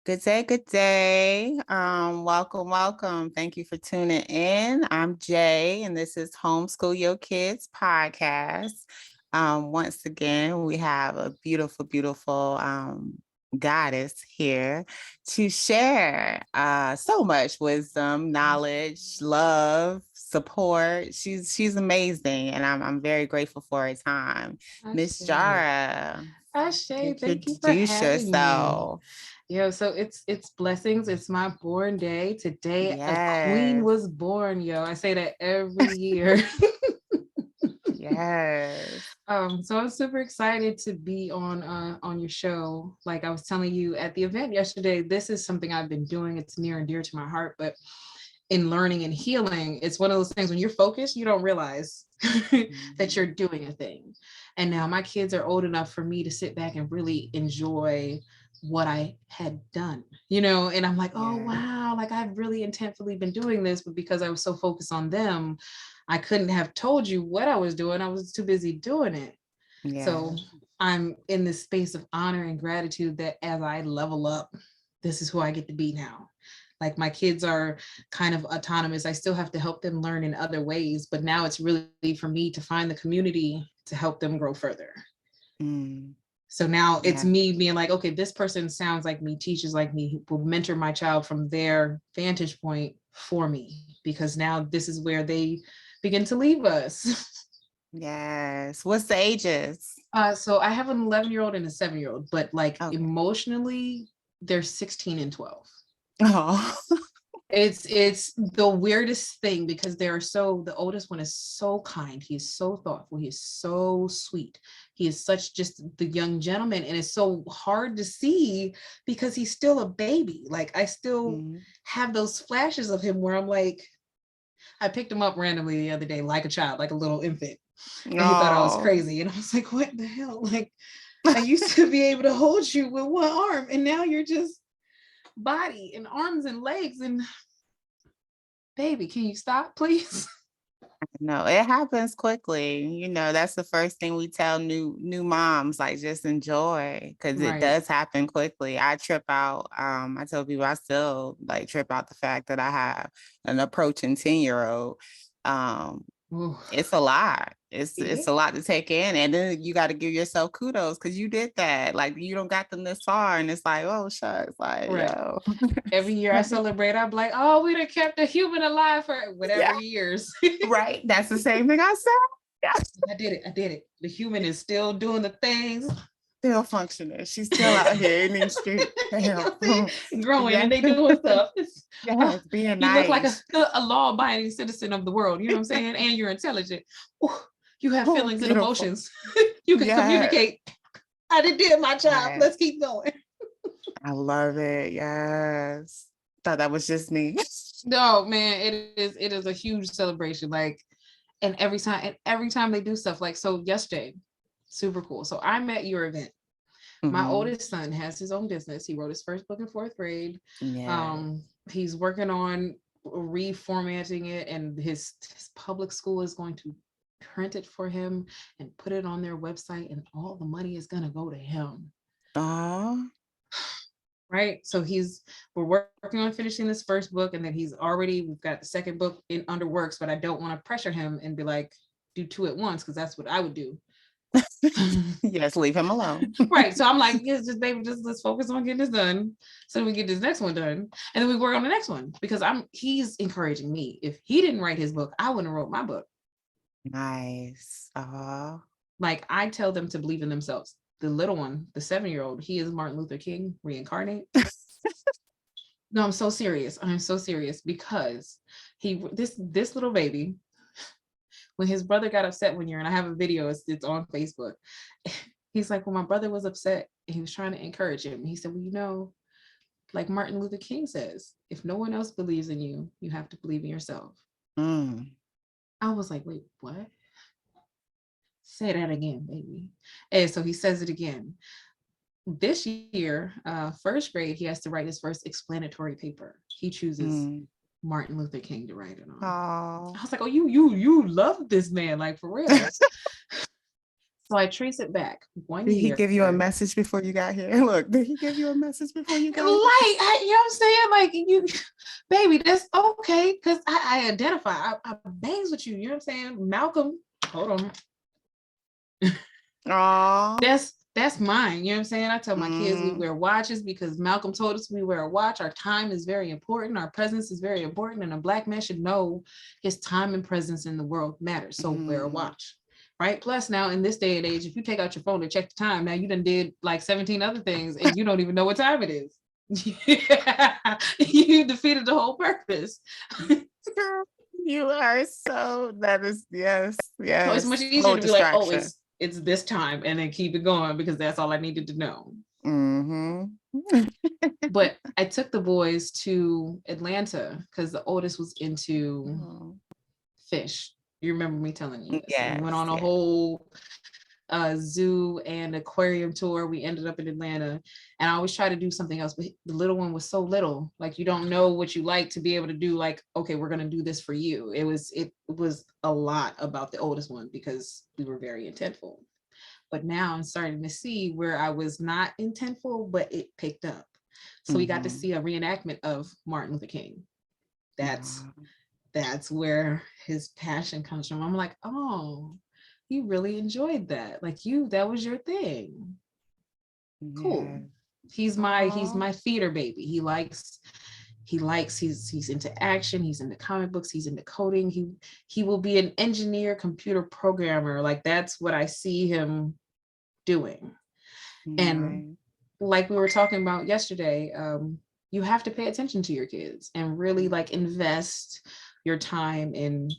Good day, good day. Welcome, welcome. Thank you for tuning in. I'm Jay, and this is Homeschool Your Kids podcast. Once again, we have a beautiful, beautiful goddess here to share so much wisdom, knowledge, love, support. She's amazing, and I'm very grateful for her time. Miss Ashay. Jara, Ashay, thank you for introduce having me. yourself. So it's blessings. It's my born day. Today a queen Yes. was born, yo. I say that every year. Yes. So I'm super excited to be on your show. Like I was telling you at the event yesterday, this is something I've been doing. It's near and dear to my heart, but in learning and healing, it's one of those things when you're focused, you don't realize that you're Mhm. doing a thing. And now my kids are old enough for me to sit back and really enjoy what I had done, and I'm like, oh, Yeah. wow, like I've really intentfully been doing this, but because I was so focused on them, I couldn't have told you what I was doing. I was too busy doing it. So Yeah. I'm in this space of honor and gratitude that as I level up, this is who I get to be now. Like my kids are kind of autonomous. I still have to help them learn in other ways, but now it's really for me to find the community to help them grow further. Mm. So now it's Yeah. me being like, okay, this person sounds like me, teaches like me, will mentor my child from their vantage point for me, because now this is where they begin to leave us. Yes. What's the ages? So I have an 11-year-old and a 7-year-old, but like Okay. emotionally, they're 16 and 12. Oh. It's the weirdest thing because the oldest one is so kind, he's so thoughtful, he's so sweet, he is such just the young gentleman, and it's so hard to see because he's still a baby. Like I still Mm. have those flashes of him where I'm like, I picked him up randomly the other day like a child, like a little infant, and he thought I was Oh. crazy, and I was like, what the hell? Like I used to be able to hold you with one arm, and now you're just body and arms and legs, and baby, can you stop, please? No, it happens quickly. That's the first thing we tell new moms, like just enjoy because it Right. does happen quickly. I trip out. I tell people I still like trip out the fact that I have an approaching 10-year-old. Um, Ooh. it's a lot. It's Yeah. a lot to take in. And then you got to give yourself kudos because you did that. Like you don't got them this far. And it's like, oh shucks, like, Right. yo. Every year I celebrate, I'm like, oh, we'd have kept a human alive for whatever Yeah, years. right. That's the same thing I said. Yeah. I did it. I did it. The human is still doing the things. Still functioning. She's still out here in these streets. You Damn. know what I'm saying? Growing Yeah. and they doing stuff. Oh, Yes, being you look like nice. a law-abiding citizen of the world. You know what I'm saying? And you're intelligent. Ooh, you have Oh, feelings and beautiful. emotions. You can Yeah. communicate. I did my job. Yes. Let's keep going. I love it. Yes. Thought that was just me. No, man, it is a huge celebration. Like, and every time they do stuff, like, so yesterday, super cool. So I'm at your event. My Hmm. oldest son has his own business. He wrote his first book in fourth grade. Yeah. He's working on reformatting it, and his public school is going to print it for him and put it on their website, and all the money is going to go to him. Oh, Right. So we're working on finishing this first book, and then we've got the second book in under works, but I don't want to pressure him and be like, do two at once, because that's what I would do. yes, leave him alone. Right. So I'm like, yes, just baby, just let's focus on getting this done so we get this next one done. And then we work on the next one, because he's encouraging me. If he didn't write his book, I wouldn't have wrote my book. Nice. Oh. Like I tell them to believe in themselves. The little one, the 7-year-old, he is Martin Luther King reincarnate. No, I'm so serious. I'm so serious because this little baby, when his brother got upset one year, and I have a video, it's on Facebook. He's like, well, my brother was upset, and he was trying to encourage him. He said, well, like Martin Luther King says, if no one else believes in you, you have to believe in yourself. Mm. I was like, wait, what? Say that again, baby. And so he says it again. This year, first grade, he has to write his first explanatory paper. He chooses Mm. Martin Luther King to write it on. Oh. I was like, oh, you love this man, like for real. So I trace it back 1 Did he year. give you a message before you got here? Look, did he give you a message before you got here? You know what I'm saying? Like, you, baby, that's okay. Because I identify, I bangs with you. You know what I'm saying? Malcolm, hold on. Aww. That's mine. You know what I'm saying? I tell my kids we wear watches because Malcolm told us we wear a watch. Our time is very important. Our presence is very important. And a Black man should know his time and presence in the world matters. So wear a watch. Right. Plus, now in this day and age, if you take out your phone to check the time, now you done did like 17 other things and you don't even know what time it is. You defeated the whole purpose. You are so, that is, yes. So it's much easier to be like, oh, it's this time, and then keep it going because that's all I needed to know. But I took the boys to Atlanta because the oldest was into fish. You remember me telling you this? Yes, we went on a whole zoo and aquarium tour. We ended up in Atlanta, and I always try to do something else, but the little one was so little, like you don't know what you like to be able to do, like, okay, we're gonna do this for you. It was a lot about the oldest one because we were very intentful. But now I'm starting to see where I was not intentful, but it picked up. So we got to see a reenactment of Martin Luther King. That's where his passion comes from. I'm like, oh, you really enjoyed that. Like that was your thing. Cool. He's my theater baby. He's into action, he's into comic books, he's into coding. He will be an engineer, computer programmer. Like that's what I see him doing. And like we were talking about yesterday, you have to pay attention to your kids and really like invest your time in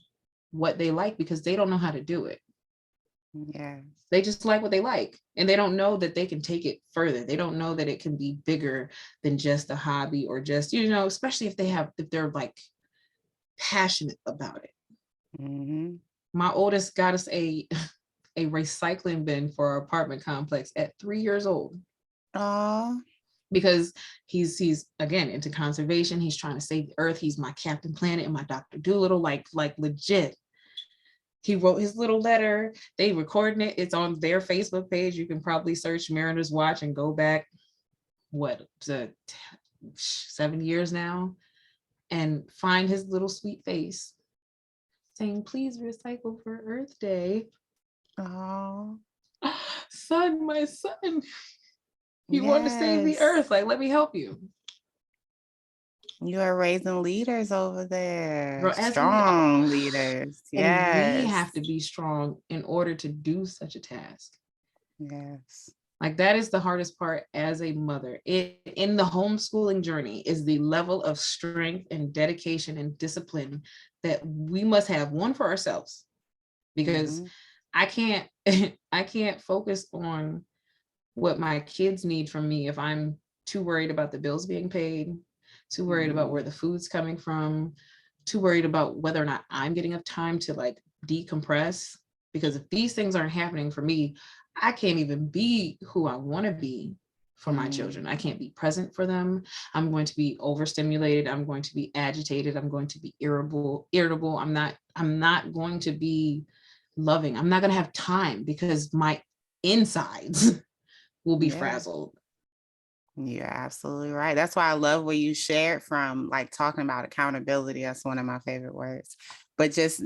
what they like because they don't know how to do it. Yeah. They just like what they like, and they don't know that they can take it further. They don't know that it can be bigger than just a hobby or just, especially if they're like passionate about it. My oldest got us a recycling bin for our apartment complex at 3 years old. Because he's again into conservation. He's trying to save the earth. He's my Captain Planet and my Dr. Dolittle, like legit. He wrote his little letter. They recorded it. It's on their Facebook page. You can probably search Mariner's Watch and go back, 7 years now, and find his little sweet face saying, please recycle for Earth Day. Oh, son, my son, you want to save the earth. Like, let me help you. You are raising leaders over there. Strong leaders. Yes. And we have to be strong in order to do such a task. Yes. Like that is the hardest part as a mother. In the homeschooling journey is the level of strength and dedication and discipline that we must have, one for ourselves, because I can't focus on what my kids need from me if I'm too worried about the bills being paid, too worried about where the food's coming from, too worried about whether or not I'm getting enough time to like decompress. Because if these things aren't happening for me, I can't even be who I want to be for my children. I can't be present for them. I'm going to be overstimulated. I'm going to be agitated. I'm going to be irritable. I'm not going to be loving. I'm not going to have time because my insides will be frazzled. You're absolutely right. That's why I love what you shared from like talking about accountability. That's one of my favorite words. But just,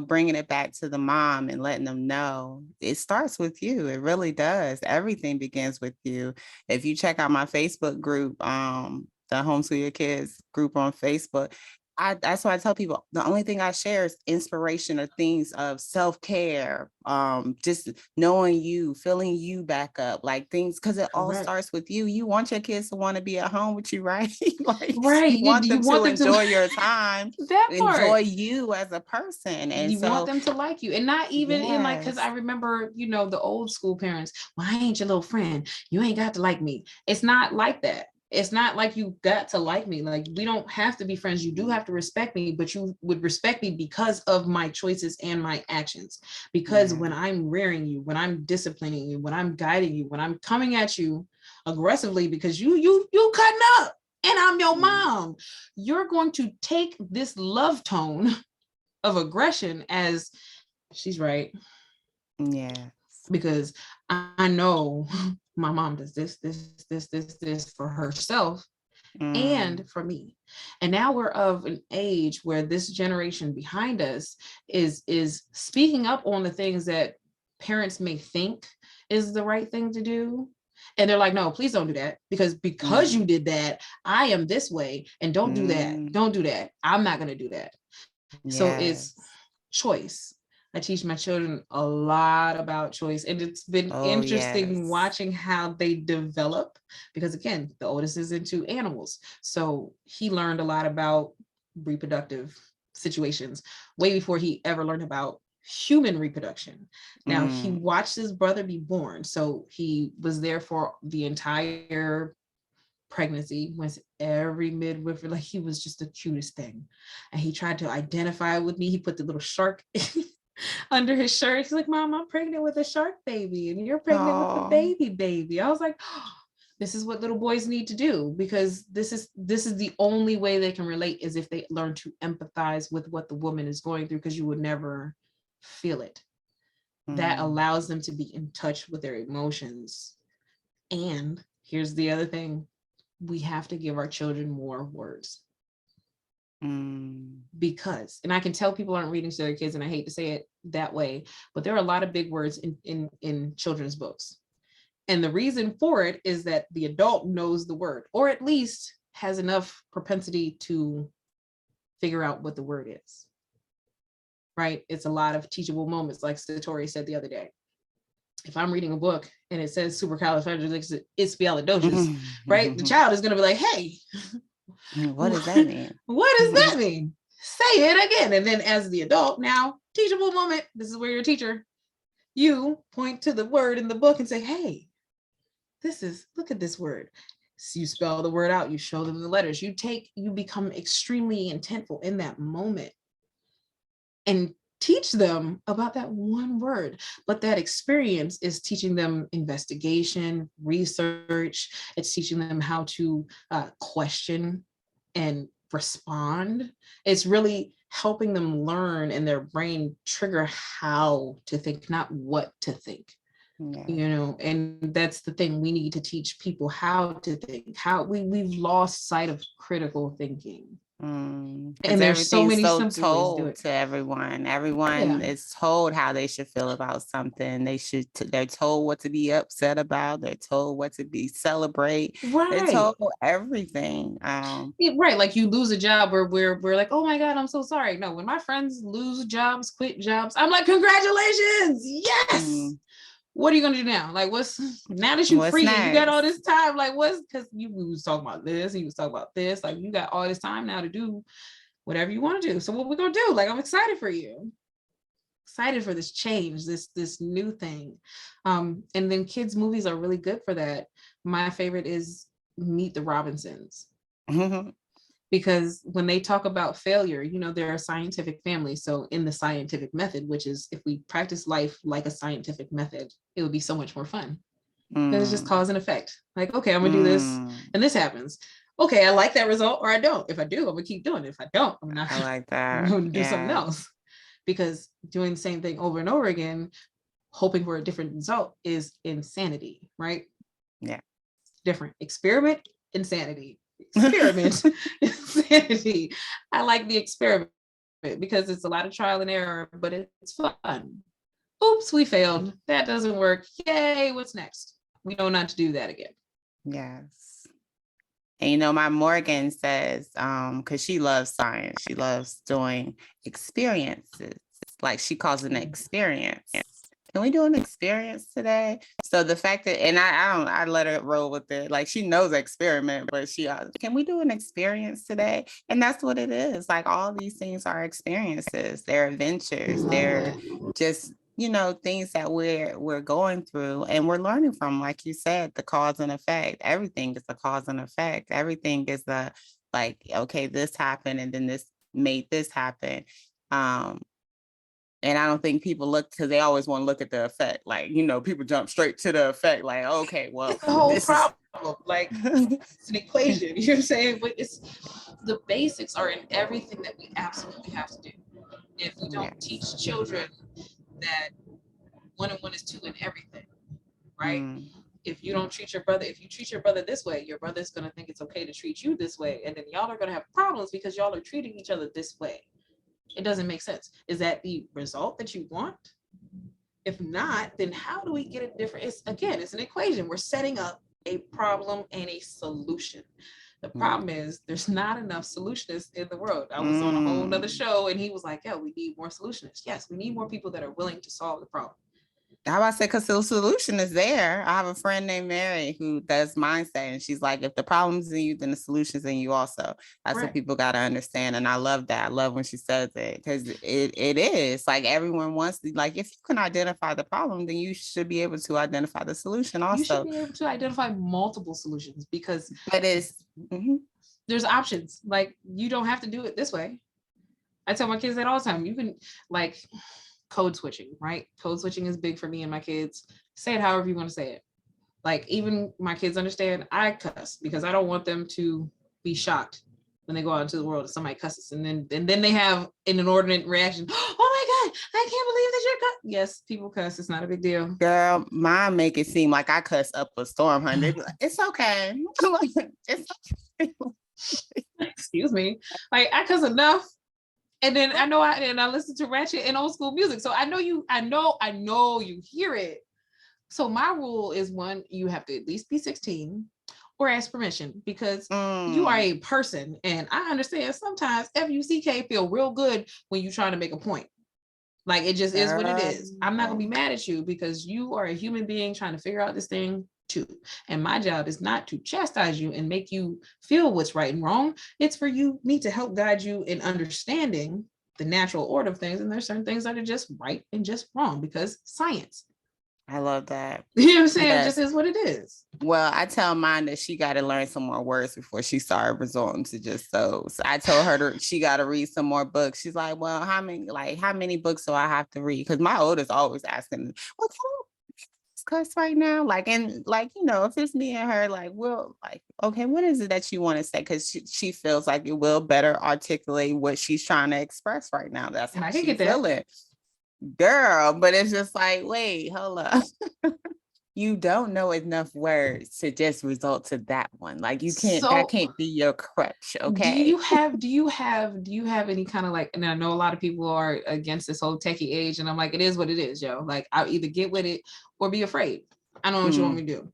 bringing it back to the mom and letting them know it starts with you. It really does. Everything begins with you. If you check out my Facebook group, the Homeschool Your Kids group on Facebook, that's why I tell people the only thing I share is inspiration or things of self-care, just knowing you, filling you back up, like things, because it all starts with you. You want your kids to want to be at home with you, right? Right. You want them to enjoy your time, enjoy you as a person. And you want them to like you, and not even in like, because I remember, the old school parents, well, I ain't your little friend. You ain't got to like me. It's not like that. It's not like you got to like me. Like, we don't have to be friends. You do have to respect me, but you would respect me because of my choices and my actions. Because when I'm rearing you, when I'm disciplining you, when I'm guiding you, when I'm coming at you aggressively because you cutting up and I'm your mom, you're going to take this love tone of aggression as she's right. Yeah. because I know my mom does this for herself and for me. And now we're of an age where this generation behind us is speaking up on the things that parents may think is the right thing to do. And they're like, no, please don't do that, because you did that, I am this way, and don't do that. Don't do that. I'm not going to do that. So it's choice. I teach my children a lot about choice, and it's been interesting watching how they develop, because again, the oldest is into animals. So he learned a lot about reproductive situations way before he ever learned about human reproduction. Now he watched his brother be born. So he was there for the entire pregnancy, was every midwifery, like he was just the cutest thing. And he tried to identify with me. He put the little shark under his shirt. He's like, Mom, I'm pregnant with a shark baby, and you're pregnant with a baby. I was like, oh, this is what little boys need to do, because this is the only way they can relate, is if they learn to empathize with what the woman is going through, because you would never feel it. That allows them to be in touch with their emotions. And here's the other thing, we have to give our children more words. Because, and I can tell people aren't reading to their kids, and I hate to say it that way, but there are a lot of big words in children's books. And the reason for it is that the adult knows the word, or at least has enough propensity to figure out what the word is. Right? It's a lot of teachable moments, like Satori said the other day. If I'm reading a book and it says supercalifragilisticexpialidocious, right? The child is going to be like, hey, what does that mean? What does that mean? Say it again. And then as the adult, now, teachable moment, this is where you're a teacher. You point to the word in the book and say, hey, look at this word. So you spell the word out, you show them the letters, you become extremely intentful in that moment and teach them about that one word. But that experience is teaching them investigation, research. It's teaching them how to question and respond. It's really helping them learn, and their brain trigger how to think, not what to think. You know, and that's the thing, we need to teach people how to think. We've lost sight of critical thinking. And there's so many simple ways to do it. To everyone is told how they should feel about something. They're told what to be upset about, they're told what to be celebrate, they're told everything. Right, like you lose a job where we're like, oh my God, I'm so sorry. No, when my friends lose jobs, quit jobs, I'm like, congratulations, yes. What are you gonna do now? Like, now that you're free and you got all this time, like because we was talking about this, he was talking about this, like you got all this time now to do whatever you want to do. So what we're gonna do? Like, I'm excited for you. Excited for this change, this new thing. And then kids' movies are really good for that. My favorite is Meet the Robinsons. Because when they talk about failure, you know, they're a scientific family. So in the scientific method, which is if we practice life like a scientific method, it would be so much more fun. Because it's just cause and effect. Like, okay, I'm gonna do this and this happens. Okay, I like that result, or I don't. If I do, I'm gonna keep doing it. If I don't, I'm not. I like that. I'm gonna do something else. Because doing the same thing over and over again, hoping for a different result, is insanity, right? Yeah. Different. Experiment, insanity. Experiment, insanity. I like the experiment because it's a lot of trial and error, but it's fun. Oops, we failed. That doesn't work. Yay, what's next? We know not to do that again. Yes. And you know, my Morgan says, because she loves science, she loves doing experiences. Like she calls it an experience. Can we do an experience today? So the fact that, and I let her roll with it. Like she knows experiment, but can we do an experience today? And that's what it is. Like all these things are experiences. They're adventures. They're just, you know, things that we're going through and we're learning from. Like you said, the cause and effect. Everything is a cause and effect. Everything is like, okay, this happened and then this made this happen. And I don't think people look, because they always want to look at the effect. Like, you know, people jump straight to the effect. Like, okay, well, it's the whole problem. Like, it's an equation. You know what I'm saying? But the basics are in everything that we absolutely have to do. If we don't teach children that 1 and 1 is 2 in everything, right? If you treat your brother this way, your brother's going to think it's okay to treat you this way. And then y'all are going to have problems because y'all are treating each other this way. It doesn't make sense. Is that the result that you want? If not, then how do we get it different? It's an equation. We're setting up a problem and a solution. The problem is there's not enough solutionists in the world. I was on a whole nother show and he was like, yeah, we need more solutionists. Yes, we need more people that are willing to solve the problem. How about I say, because the solution is there. I have a friend named Mary who does mindset, and she's like, if the problem's in you, then the solution's in you also. That's what people got to understand. And I love that. I love when she says it, because it is like everyone wants to, like, if you can identify the problem, then you should be able to identify the solution also. You should be able to identify multiple solutions because there's options. Like, you don't have to do it this way. I tell my kids that all the time. You can, like, code switching, right? Code switching is big for me and my kids. Say it however you want to say it. Like, even my kids understand I cuss because I don't want them to be shocked when they go out into the world and somebody cusses and then they have an inordinate reaction. Oh my God, I can't believe that you're cuss. Yes, people cuss. It's not a big deal. Girl, mine make it seem like I cuss up a storm, honey. Like, it's okay. It's okay. Excuse me. Like, I cuss enough. And then I listen to ratchet and old school music. So I know you hear it. So my rule is, one, you have to at least be 16 or ask permission, because you are a person. And I understand sometimes FUCK feel real good when you're trying to make a point. Like, it just is what it is. I'm not gonna be mad at you because you are a human being trying to figure out this thing too. And my job is not to chastise you and make you feel what's right and wrong. It's for me to help guide you in understanding the natural order of things. And there's certain things that are just right and just wrong because science. I love that. You know what I'm saying? Yes. It just is what it is. Well, I tell mine that she got to learn some more words before she started resorting to just those. I told her she got to read some more books. She's like, well, how many books do I have to read? Because my oldest always asking, well, can I cuss right now? Like, and like, you know, if it's me and her, like, we'll like, okay, what is it that you want to say? Because she feels like it will better articulate what she's trying to express right now. That's how she feel it. Girl, but it's just like, wait, hold up. You don't know enough words to just result to that one. Like, you can't, that can't be your crutch. Okay. Do you have any kind of, like, and I know a lot of people are against this whole techie age, and I'm like, it is what it is, yo. Like, I'll either get with it or be afraid. I don't know what you want me to do.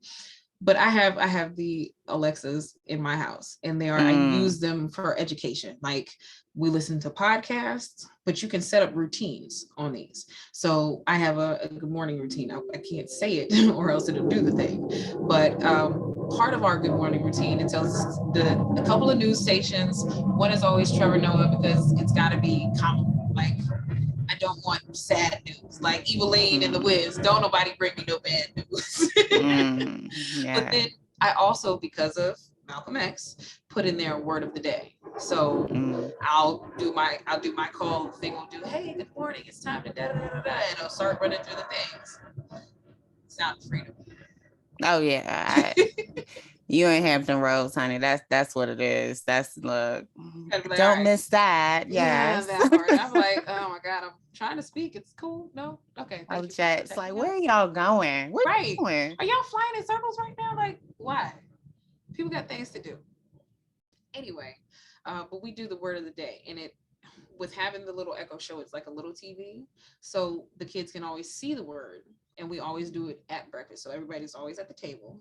But I have the Alexas in my house, and I use them for education. Like, we listen to podcasts, but you can set up routines on these. So I have a good morning routine. I can't say it or else it'll do the thing. But part of our good morning routine, it tells us a couple of news stations. One is always Trevor Noah, because it's got to be comical. Like, I don't want sad news, like Eveline and the Wiz. Don't nobody bring me no bad news. Yeah. But then I also, because of Malcolm X, put in there a word of the day. So I'll do my call. The thing will do, hey, good morning, it's time to da da da da, and I'll start running through the things. Sound of freedom. Oh yeah. You ain't Hampton Roads, honey. That's what it is. That's, look, like, don't miss that. Yes. Yeah, that part. I'm like, oh my God, I'm trying to speak. It's cool. No? Okay. Oh, Jet's like, where are y'all going? Where are you going? Are y'all flying in circles right now? Like, why? People got things to do. Anyway, but we do the word of the day, and with having the little echo show, it's like a little TV. So the kids can always see the word, and we always do it at breakfast. So everybody's always at the table.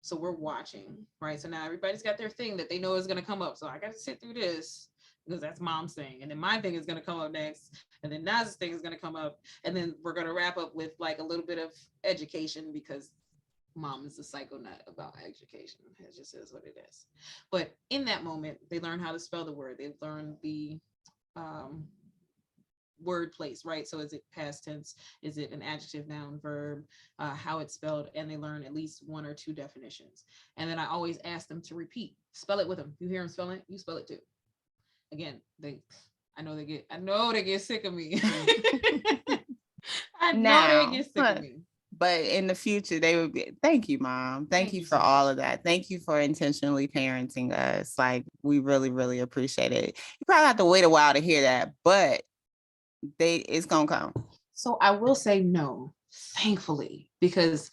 So we're watching, right? So now everybody's got their thing that they know is going to come up. So I got to sit through this because that's mom's thing. And then my thing is going to come up next. And then Naz's thing is going to come up. And then we're going to wrap up with like a little bit of education, because mom is a psycho nut about education. It just is what it is. But in that moment, they learn how to spell the word. They learn the word place, right? So is it past tense? Is it an adjective, noun, verb, how it's spelled? And they learn at least one or two definitions. And then I always ask them to repeat, spell it with them. You hear them spell it, you spell it too. Again, I know they get sick of me. I know they get sick of me. But in the future, they would be, thank you, Mom. Thank you for all of that. Thank you for intentionally parenting us. Like, we really, really appreciate it. You probably have to wait a while to hear that, but it's gonna come. So I will say no. thankfully, because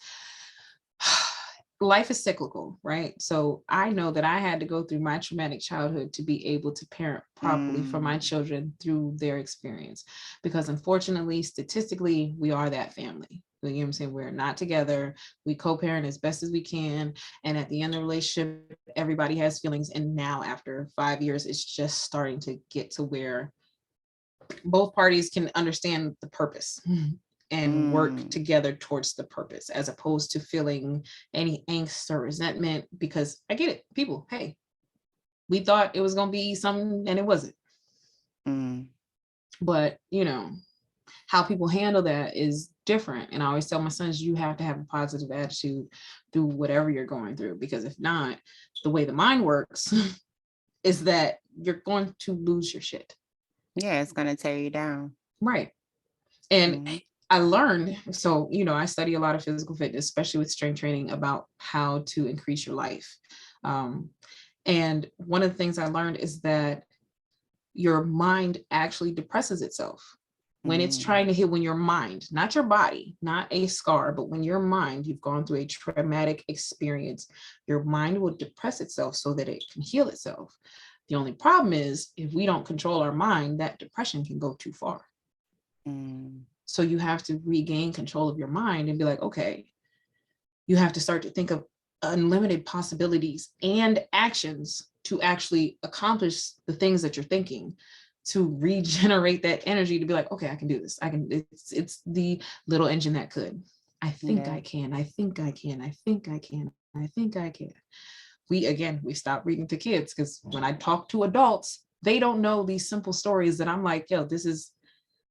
life is cyclical, right? So I know that I had to go through my traumatic childhood to be able to parent properly for my children through their experience. Because unfortunately, statistically, we are that family. You know what I'm saying? We're not together. We co-parent as best as we can. And at the end of the relationship, everybody has feelings. And now after 5 years, it's just starting to get to where both parties can understand the purpose and work together towards the purpose, as opposed to feeling any angst or resentment. Because I get it, people, hey, we thought it was going to be something and it wasn't. But you know, how people handle that is different. And I always tell my sons, you have to have a positive attitude through whatever you're going through, because if not, the way the mind works is that you're going to lose your shit. Yeah, it's going to tear you down. Right. And I learned, so, you know, I study a lot of physical fitness, especially with strength training, about how to increase your life. And one of the things I learned is that your mind actually depresses itself when it's trying to hit, when your mind, not your body, not a scar, but when your mind, you've gone through a traumatic experience, your mind will depress itself so that it can heal itself. The only problem is, if we don't control our mind, that depression can go too far. So you have to regain control of your mind and be like, okay, you have to start to think of unlimited possibilities and actions to actually accomplish the things that you're thinking, to regenerate that energy, to be like, okay, I can do this. I can, it's the little engine that could. I think I can, I think I can, I think I can, I think I can. We stopped reading to kids, because when I talk to adults, they don't know these simple stories that I'm like, yo, this is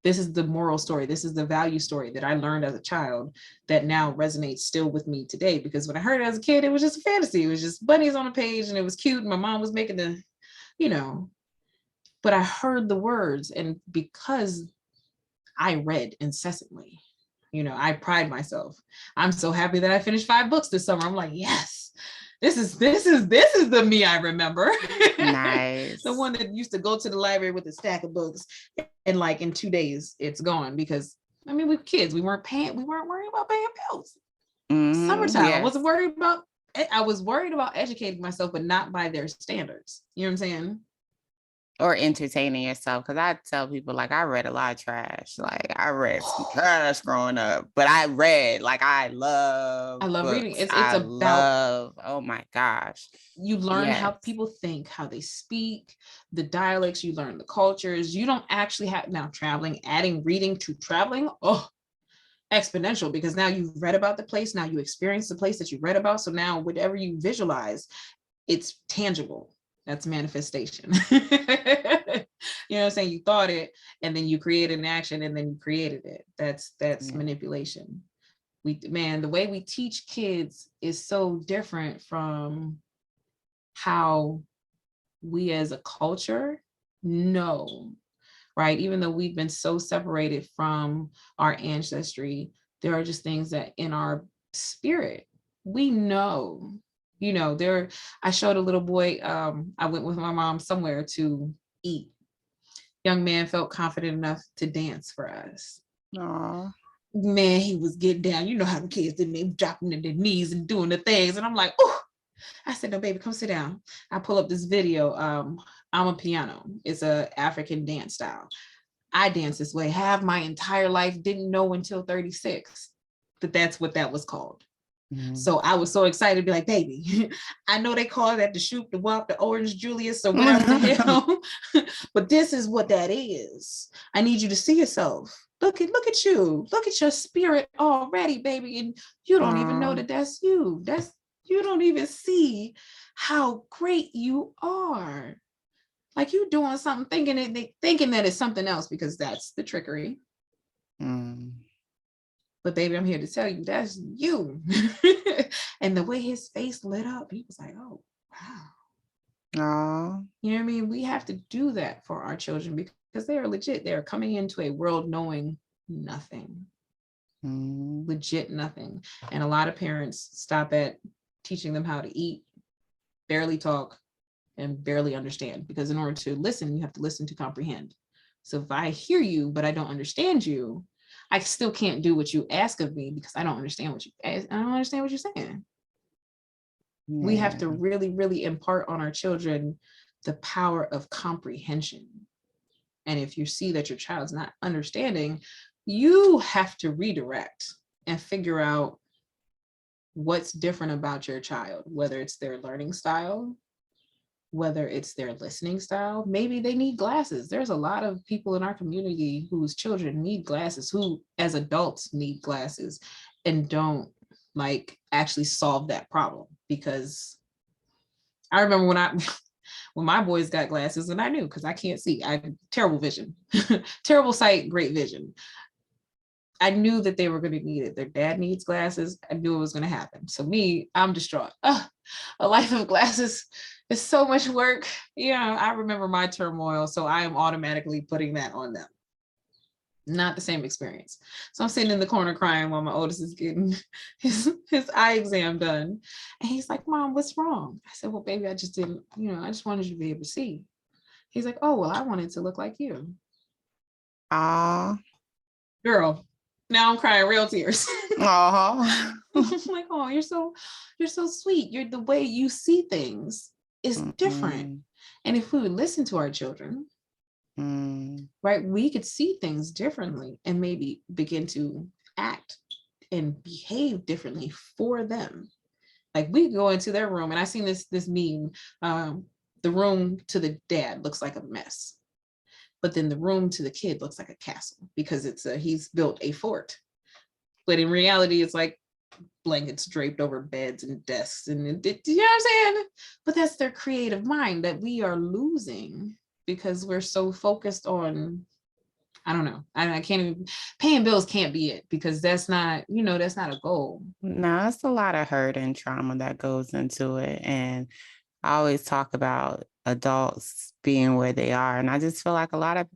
the moral story. This is the value story that I learned as a child that now resonates still with me today. Because when I heard it as a kid, it was just a fantasy. It was just bunnies on a page and it was cute. And my mom was making the, you know, but I heard the words, and because I read incessantly, you know, I pride myself. I'm so happy that I finished 5 books this summer. I'm like, yes, this is the me I remember. Nice. The one that used to go to the library with a stack of books, and like in 2 days it's gone. Because I mean, we were kids, we weren't worried about paying bills. Summertime, I wasn't worried about, I was worried about educating myself, but not by their standards. You know what I'm saying? Or entertaining yourself. Because I tell people, like, I read a lot of trash. Like, I read some trash growing up, but I read, like, I love reading. It's about, oh my gosh. You learn how people think, how they speak, the dialects, you learn the cultures. You don't actually have, now traveling, adding reading to traveling, exponential, because now you've read about the place, now you experience the place that you read about. So now whatever you visualize, it's tangible. That's manifestation. You know what I'm saying? You thought it, and then you created an action, and then you created it. That's manipulation. The way we teach kids is so different from how we as a culture know, right? Even though we've been so separated from our ancestry, there are just things that in our spirit, we know. You know, I showed a little boy, I went with my mom somewhere to eat. Young man felt confident enough to dance for us. Aww. Man, he was getting down. You know how the kids did, they dropping to their knees and doing the things. And I'm like, oh, I said, no, baby, come sit down. I pull up this video. I'm a piano. It's a African dance style. I dance this way. Have my entire life, didn't know until 36 that that's what that was called. So I was so excited to be like, baby, I know they call that the shoot, the walk, the orange Julius, or whatever the hell, but this is what that is. I need you to see yourself. Look at you. Look at your spirit already, baby. And you don't even know that that's you. You don't even see how great you are. Like, you doing something, thinking that it's something else, because that's the trickery. But baby, I'm here to tell you that's you. And the way his face lit up, he was like, oh, wow. You know what I mean? We have to do that for our children, because they are legit. They are coming into a world knowing nothing. Legit nothing. And a lot of parents stop at teaching them how to eat, barely talk, and barely understand. Because in order to listen, you have to listen to comprehend. So if I hear you, but I don't understand you, I still can't do what you ask of me because I don't understand what I don't understand what you're saying. Yeah. We have to really, really impart on our children the power of comprehension. And if you see that your child's not understanding, you have to redirect and figure out what's different about your child, whether it's their learning style, whether it's their listening style. Maybe they need glasses. There's a lot of people in our community whose children need glasses, who as adults need glasses and don't like actually solve that problem. Because I remember when my boys got glasses, and I knew because I can't see, I have terrible vision, terrible sight, great vision. I knew that they were going to need it. Their dad needs glasses. I knew it was going to happen. So me, I'm distraught. A life of glasses is so much work. Yeah, I remember my turmoil. So I am automatically putting that on them. Not the same experience. So I'm sitting in the corner crying while my oldest is getting his eye exam done. And he's like, Mom, what's wrong? I said, well, baby, I just didn't, I just wanted you to be able to see. He's like, oh, well, I wanted to look like you. Girl, now I'm crying real tears. I'm like, oh, you're so sweet. You're the way you see things is different. And if we would listen to our children, right, we could see things differently and maybe begin to act and behave differently for them. Like we go into their room, and I seen this meme. The room to the dad looks like a mess, but then the room to the kid looks like a castle because he's built a fort. But in reality, it's like blankets draped over beds and desks, and you know what I'm saying? But that's their creative mind that we are losing because we're so focused on, I don't know. I can't even, paying bills can't be it because that's not a goal. No, it's a lot of hurt and trauma that goes into it. And I always talk about adults being where they are. And I just feel like a lot of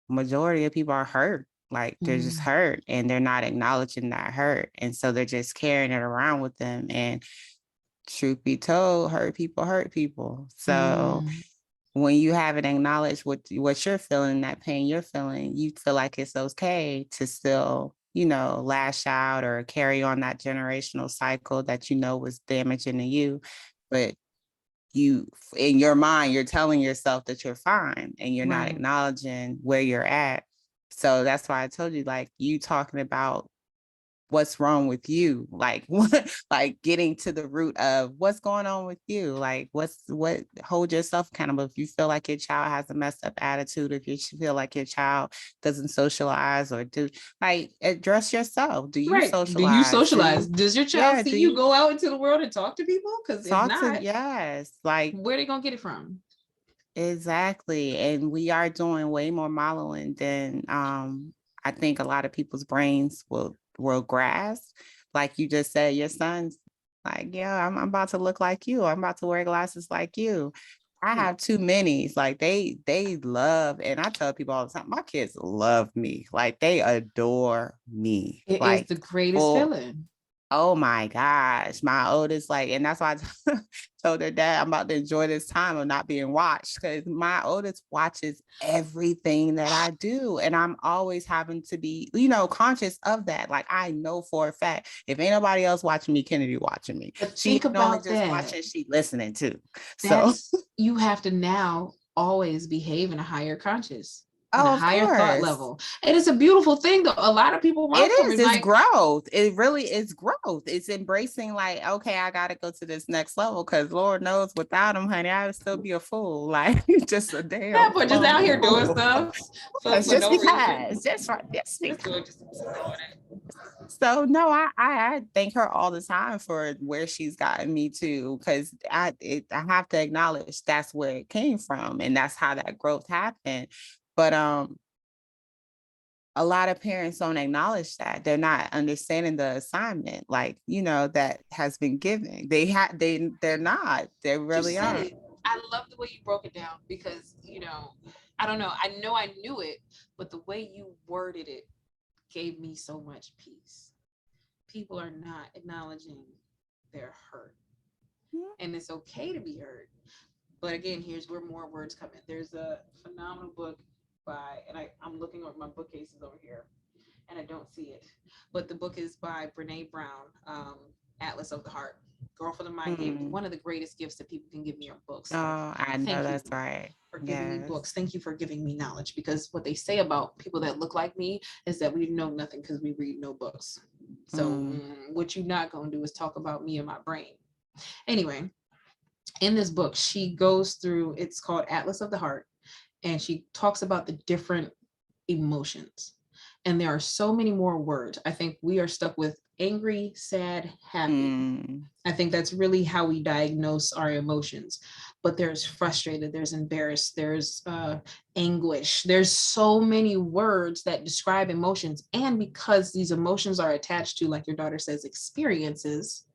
majority of people are hurt. Like they're just hurt and they're not acknowledging that hurt. And so they're just carrying it around with them. And truth be told, hurt people. So when you haven't acknowledged what you're feeling, that pain you're feeling, you feel like it's okay to still, lash out or carry on that generational cycle that was damaging to you. But you, in your mind, you're telling yourself that you're fine and you're not acknowledging where you're at. So that's why I told you, like, you talking about what's wrong with you, like getting to the root of what's going on with you, like hold yourself accountable. If you feel like your child has a messed up attitude, if you feel like your child doesn't socialize or address yourself. Do you socialize? Does your child see you go out into the world and talk to people? Because if not, yes, where are they gonna get it from? Exactly. And we are doing way more modeling than I think a lot of people's brains will grasp. Like you just said, your son's like, yeah, I'm about to look like you. I'm about to wear glasses like you. I have two minis. Like they love, and I tell people all the time, my kids love me. Like they adore me. It is the greatest feeling. Oh my gosh, my oldest, and that's why I told her dad I'm about to enjoy this time of not being watched, because my oldest watches everything that I do. And I'm always having to be, conscious of that. Like I know for a fact, if ain't nobody else watching me, Kennedy watching me. But she think about just that. Watching, she listening too. That's, so you have to now always behave in a higher conscious. A higher thought level. And it's a beautiful thing though. A lot of people want it's growth. It really is growth. It's embracing okay, I gotta go to this next level because Lord knows without him, honey, I would still be a fool. Like just a damn but just out here doing stuff. Just because. Just right. So no, I thank her all the time for where she's gotten me to, because I have to acknowledge that's where it came from and that's how that growth happened. But a lot of parents don't acknowledge that. They're not understanding the assignment, that has been given. They're not. They really aren't. I love the way you broke it down because, I don't know. I know I knew it, but the way you worded it gave me so much peace. People are not acknowledging their hurt. And it's okay to be hurt. But again, here's where more words come in. There's a phenomenal book by, and I'm looking over my bookcases over here. and I don't see it. But the book is by Brene Brown, Atlas of the Heart. Girlfriend of mine gave one of the greatest gifts that people can give me are books. So I know that's right. For giving me books. Thank you for giving me knowledge, because what they say about people that look like me is that we know nothing because we read no books. So what you're not going to do is talk about me and my brain. Anyway, in this book, she goes through, it's called Atlas of the Heart, and she talks about the different emotions. And there are so many more words. I think we are stuck with angry, sad, happy. I think that's really how we diagnose our emotions. But there's frustrated, there's embarrassed, there's anguish. There's so many words that describe emotions. And because these emotions are attached to, like your daughter says, experiences,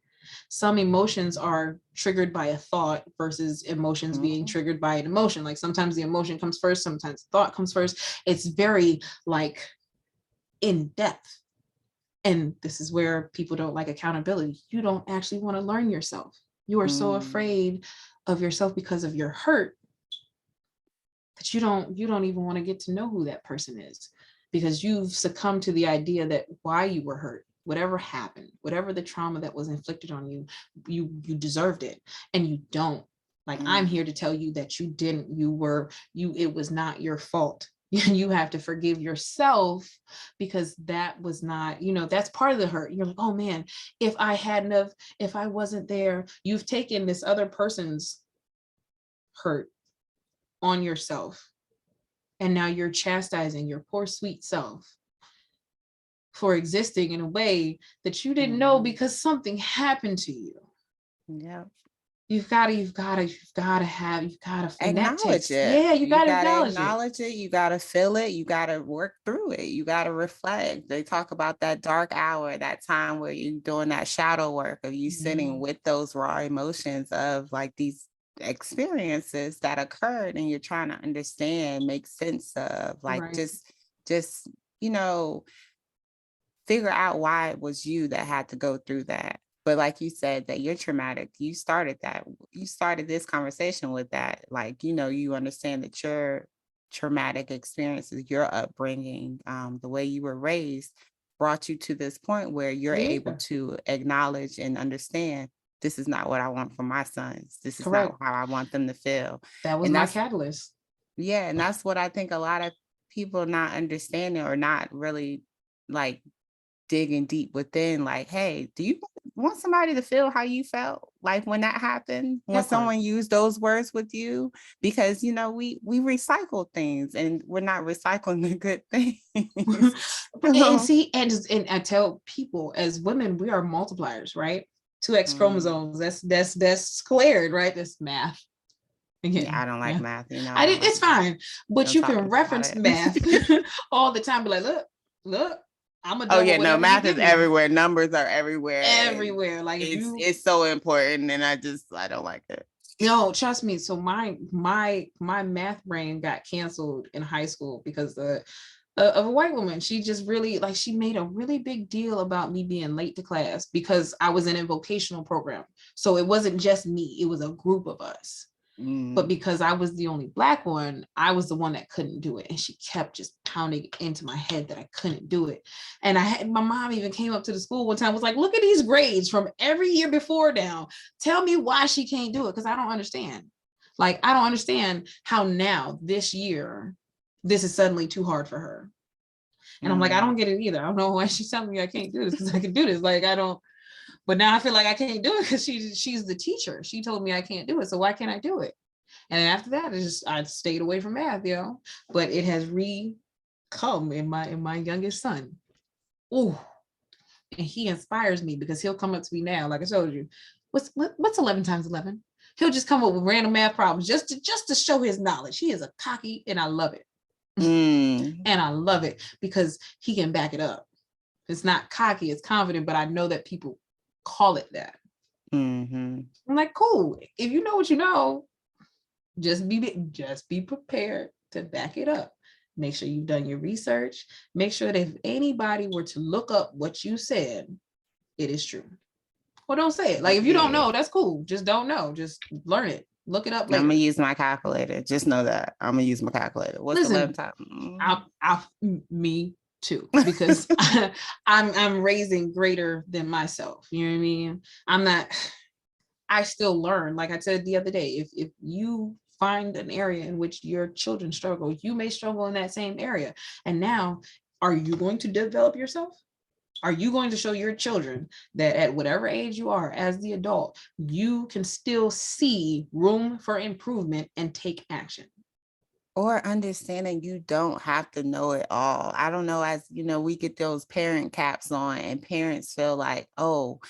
some emotions are triggered by a thought versus emotions being triggered by an emotion. Like sometimes the emotion comes first, sometimes the thought comes first. It's very like in depth. And this is where people don't like accountability. You don't actually want to learn yourself. You are so afraid of yourself because of your hurt that you don't even want to get to know who that person is, because you've succumbed to the idea that why you were hurt, whatever happened, whatever the trauma that was inflicted on you, you deserved it, and you don't. Like I'm here to tell you that you didn't. It was not your fault. You have to forgive yourself, because that was not, that's part of the hurt. You're like, oh man, if I wasn't there, you've taken this other person's hurt on yourself. And now you're chastising your poor sweet self for existing in a way that you didn't know because something happened to you. Yeah. You've got to acknowledge it. Yeah, you got to acknowledge it. You got to feel it. You got to work through it. You got to reflect. They talk about that dark hour, that time where you're doing that shadow work of you sitting with those raw emotions of like these experiences that occurred, and you're trying to understand, make sense of, like just figure out why it was you that had to go through that. But like you said, that you're traumatic. You started this conversation with that. Like, you understand that your traumatic experiences, your upbringing, the way you were raised brought you to this point where you're able to acknowledge and understand, this is not what I want for my sons. This is not how I want them to feel. That was my catalyst. Yeah. And that's what I think a lot of people not understanding, or not really like digging deep within, like, hey, do you want somebody to feel how you felt like when that happened, when someone used those words with you? Because we recycle things, and we're not recycling the good things. and I tell people, as women, we are multipliers, right? 2x chromosomes, that's squared, right? That's math. Again, yeah, I don't like math, it's fine, but you can reference math all the time. Be like, look, I'm a math is everywhere. Numbers are everywhere. Like it's so important, and I don't like it. No, trust me. So my math brain got canceled in high school because of a white woman. She just really she made a really big deal about me being late to class because I was in a vocational program. So it wasn't just me; it was a group of us. But because I was the only Black one, I was the one that couldn't do it. And she kept just pounding into my head that I couldn't do it. And my mom even came up to the school one time, was like, look at these grades from every year before now. Tell me why she can't do it. Because I don't understand. Like, I don't understand how now this year, this is suddenly too hard for her. And I'm like, I don't get it either. I don't know why she's telling me I can't do this, because I can do this. Like, I don't. But now I feel like I can't do it because she's the teacher. She told me I can't do it. So why can't I do it? And after that, I stayed away from math, but it has come in my youngest son. Ooh, and he inspires me because he'll come up to me now, like I told you, what's 11 times 11? He'll just come up with random math problems just to show his knowledge. He is a cocky, and I love it. And I love it because he can back it up. It's not cocky, it's confident, but I know that people call it that. I'm like, cool. If you know what you know, just be prepared to back it up. Make sure you've done your research. Make sure that if anybody were to look up what you said, it is true. Well, don't say it. Like, if you don't know, that's cool. Just don't know. Just learn it. Look it up later. I'm gonna use my calculator. Just know that I'm gonna use my calculator. What's 11 times? Me too, because I'm raising greater than myself. You know what I mean? I still learn. Like I said the other day, if you find an area in which your children struggle, you may struggle in that same area. And now, are you going to develop yourself? Are you going to show your children that at whatever age you are as the adult, you can still see room for improvement and take action? Or understanding you don't have to know it all. I don't know, as you know, we get those parent caps on and parents feel like, oh,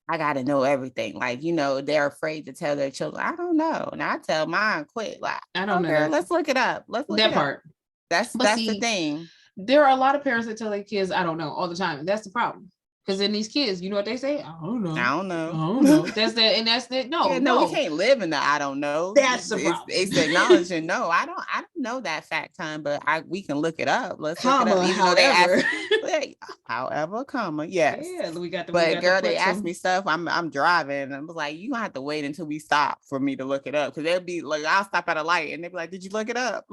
I got to know everything. Like, you know, they're afraid to tell their children, I don't know. And I tell mine quick, like, I don't know. Girl, let's look it up. Let's look that it part. Up. That's the thing. There are a lot of parents that tell their kids, I don't know, all the time. And that's the problem. Because then these kids, you know what they say? I don't know. I don't know. I don't know. That's that. And that's that. No, yeah, no, we can't live in the I don't know. That's the problem. It's acknowledging, no, I don't know that fact time, but we can look it up. Let's look it up. Even though they ask, however, comma, yes. Yeah, but girl, they ask me stuff. I'm driving. And I was like, you gonna have to wait until we stop for me to look it up. Because they'll be like, I'll stop at a light and they'll be like, did you look it up?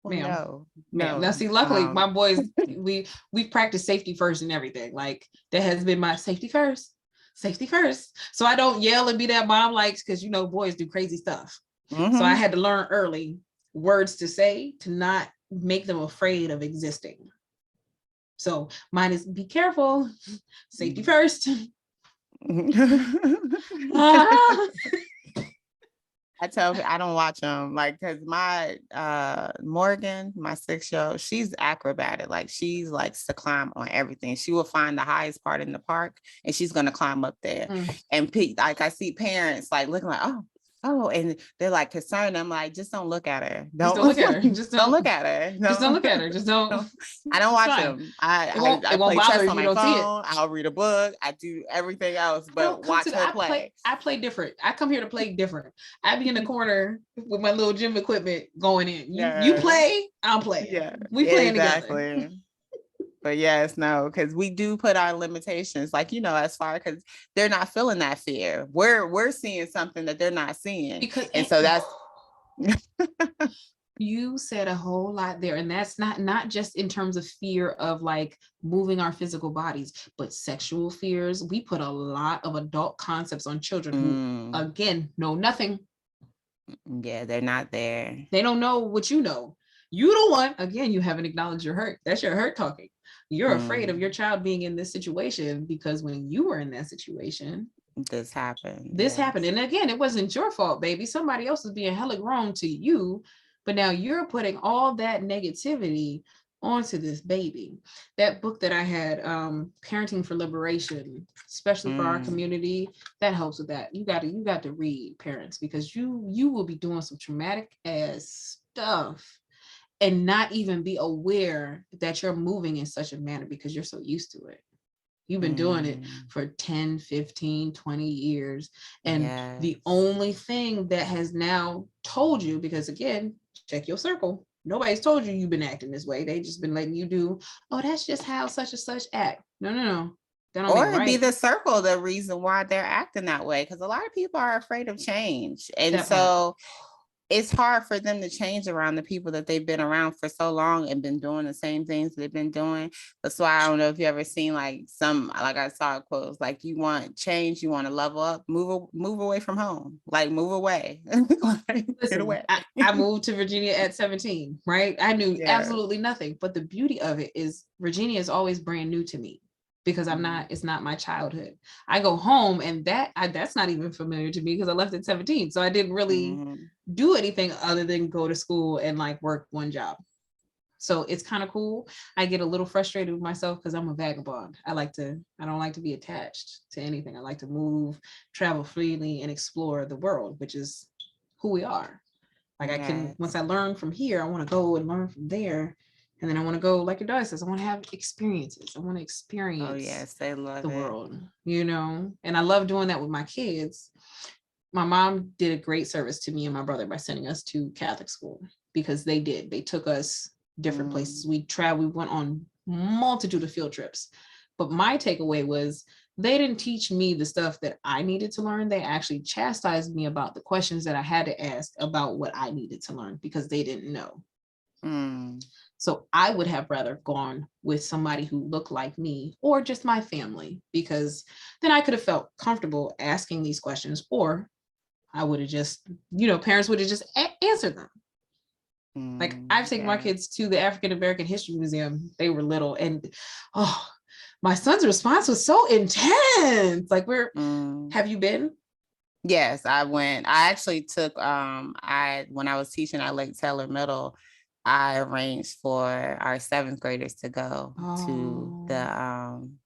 Well, no. Now see, luckily my boys, we practice safety first and everything. Like that has been my safety first. So I don't yell and be that mom likes, because you know boys do crazy stuff. Mm-hmm. So I had to learn early words to say to not make them afraid of existing. So mine is be careful, safety first. I tell you, I don't watch them, like, because my Morgan, my 6-year-old, she's acrobatic. Like, she's likes to climb on everything. She will find the highest part in the park and she's going to climb up there. And like, I see parents like looking like, oh, and they're like concerned. I'm like, just don't look at her. Don't look at her. Just don't look at her. No. Just don't look at her. Just don't. I don't watch them. I play chess on my phone. I'll read a book. I do everything else, but watch her play. I play different. I come here to play different. I be in the corner with my little gym equipment going in. You play, I'm playing. Yeah, we playing together. But yes, no, because we do put our limitations, like, you know, as far because they're not feeling that fear. We're seeing something that they're not seeing. And so that's you said a whole lot there. And that's not just in terms of fear of like moving our physical bodies, but sexual fears. We put a lot of adult concepts on children who, again, know nothing. Yeah, they're not there. They don't know what you know. You the one, again, you haven't acknowledged your hurt. That's your hurt talking. You're afraid of your child being in this situation because when you were in that situation, this happened. And again, it wasn't your fault, baby. Somebody else is being hella grown to you, but now you're putting all that negativity onto this baby. That book that I had, Parenting for Liberation, especially for our community, that helps with that. You got to read, parents, because you will be doing some traumatic ass stuff and not even be aware that you're moving in such a manner because you're so used to it. You've been doing it for 10, 15, 20 years. And the only thing that has now told you, because again, check your circle. Nobody's told you you've been acting this way. They just been letting you do, oh, that's just how such and such act. No. Or it'd be the circle, the reason why they're acting that way. Because a lot of people are afraid of change. And it's hard for them to change around the people that they've been around for so long and been doing the same things they've been doing. That's why I don't know if you ever seen like I saw a quote, like, you want change, you want to level up, move away from home, like move away. Get away. I moved to Virginia at 17, right? I knew absolutely nothing, but the beauty of it is Virginia is always brand new to me. Because it's not my childhood. I go home and that's not even familiar to me because I left at 17. So I didn't really do anything other than go to school and like work one job. So it's kind of cool. I get a little frustrated with myself because I'm a vagabond. I don't like to be attached to anything. I like to move, travel freely and explore the world, which is who we are. Like I can, once I learn from here, I want to go and learn from there. And then I want to go, like your daughter says, I want to have experiences. I want to experience they love the world, you know? And I love doing that with my kids. My mom did a great service to me and my brother by sending us to Catholic school because they did. They took us different places. We went on multitude of field trips. But my takeaway was they didn't teach me the stuff that I needed to learn. They actually chastised me about the questions that I had to ask about what I needed to learn because they didn't know. So I would have rather gone with somebody who looked like me or just my family, because then I could have felt comfortable asking these questions, or I would have just, parents would have just answered them. Like I've taken my kids to the African American History Museum. They were little, and my son's response was so intense. Like, have you been? Yes, I went. I actually took when I was teaching at Lake Taylor Middle, I arranged for our 7th graders to go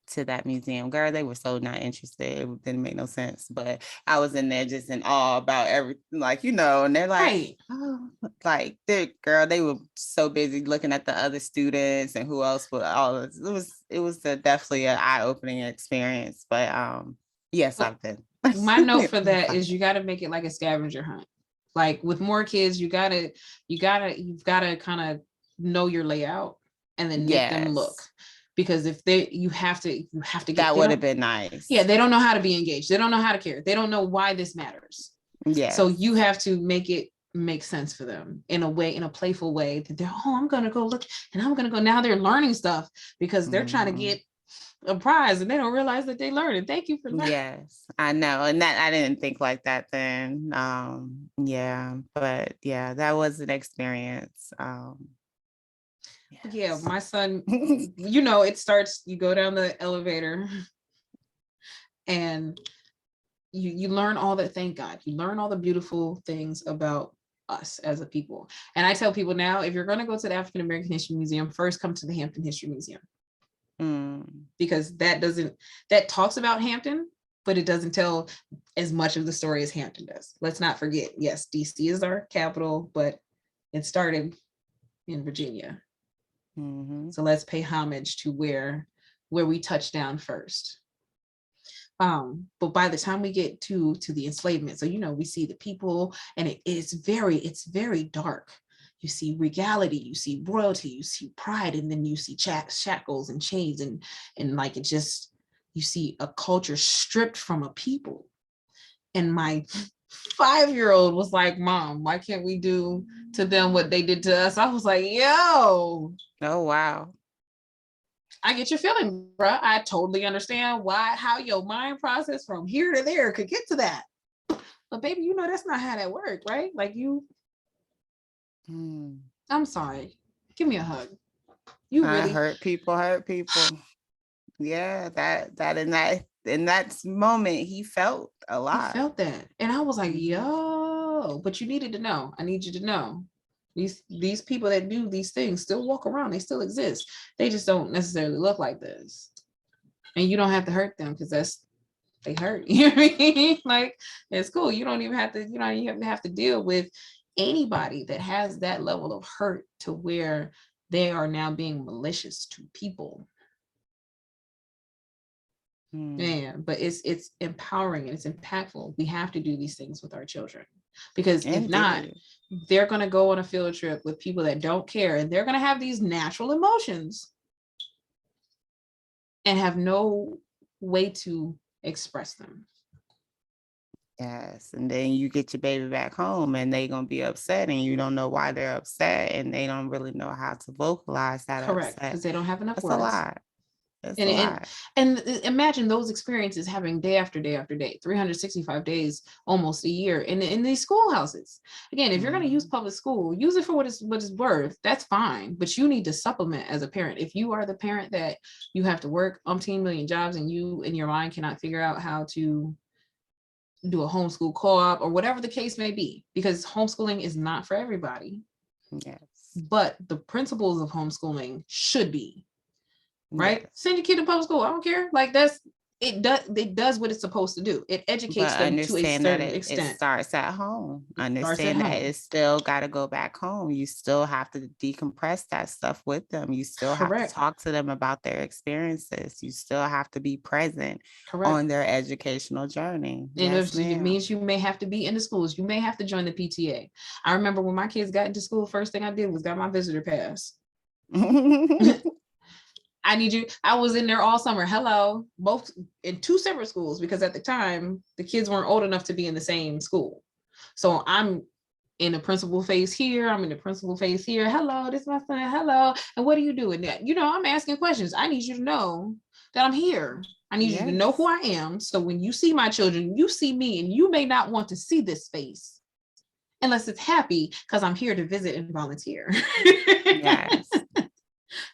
to that museum. Girl, they were so not interested. It didn't make no sense. But I was in there just in awe about everything, and they're like, right. Oh, like they were so busy looking at the other students and who else would all this. It was definitely an eye-opening experience. But yes, I've been. My note for that is you got to make it like a scavenger hunt. Like with more kids, you've got to kind of know your layout and then make them look. Because if you have to get, that would have been nice. Yeah, they don't know how to be engaged. They don't know how to care. They don't know why this matters. Yeah. So you have to make it make sense for them in a playful way that they're, I'm gonna go look and I'm gonna go. Now they're learning stuff because they're trying to get a prize and they don't realize that they learned it. Thank you for that. Yes, I know. And that I didn't think like that then. But that was an experience. Yeah, my son, it starts, you go down the elevator and you learn all that, thank God, you learn all the beautiful things about us as a people. And I tell people now, if you're going to go to the African American History Museum, first come to the Hampton History Museum. Because that talks about Hampton, but it doesn't tell as much of the story as Hampton does. Let's not forget, yes, DC is our capital, but it started in Virginia. So let's pay homage to where we touch down first. But by the time we get to the enslavement, so we see the people, and it's very dark. You see regality, you see royalty, you see pride, and then you see shackles and chains, and like, it just, you see a culture stripped from a people. And my 5-year-old was like, Mom, why can't we do to them what they did to us? I was like, yo. Oh, wow. I get your feeling, bro. I totally understand how your mind process from here to there could get to that. But baby, that's not how that worked, right? Like I'm sorry. Give me a hug. You really hurt people. Yeah, that in that moment, he felt a lot. He felt that. And I was like, yo, but you needed to know. I need you to know. These people that do these things still walk around. They still exist. They just don't necessarily look like this. And you don't have to hurt them because they hurt. You know what I mean? Like, it's cool. You don't even have to deal with anybody that has that level of hurt to where they are now being malicious to people. Yeah, but it's empowering and it's impactful. We have to do these things with our children, because if not, they're going to go on a field trip with people that don't care, and they're going to have these natural emotions and have no way to express them. Yes, and then you get your baby back home and they're going to be upset, and you don't know why they're upset, and they don't really know how to vocalize that. Correct, because they don't have enough words. A lot. And imagine those experiences having day after day after day, 365 days, almost a year in these schoolhouses. Again, if you're going to use public school, use it for what it's worth. That's fine, but you need to supplement as a parent. If you are the parent that you have to work umpteen million jobs and you in your mind cannot figure out how to do a homeschool co-op or whatever the case may be, because homeschooling is not for everybody. Yes, but the principles of homeschooling should be. Right? Yes. Send your kid to public school. I don't care. Like, it does what it's supposed to do. It educates them to a certain extent. It starts at home. Understand that it's still got to go back home. You still have to decompress that stuff with them. You still have to talk to them about their experiences. You still have to be present on their educational journey. And it means you may have to be in the schools. You may have to join the PTA. I remember when my kids got into school, first thing I did was got my visitor pass. I need you. I was in there all summer. Hello, both in 2 separate schools, because at the time the kids weren't old enough to be in the same school. So I'm in the principal face here. I'm in the principal face here. Hello, this is my son. Hello. And what are you doing that? I'm asking questions. I need you to know that I'm here. I need you to know who I am. So when you see my children, you see me, and you may not want to see this face unless it's happy, because I'm here to visit and volunteer. Yes.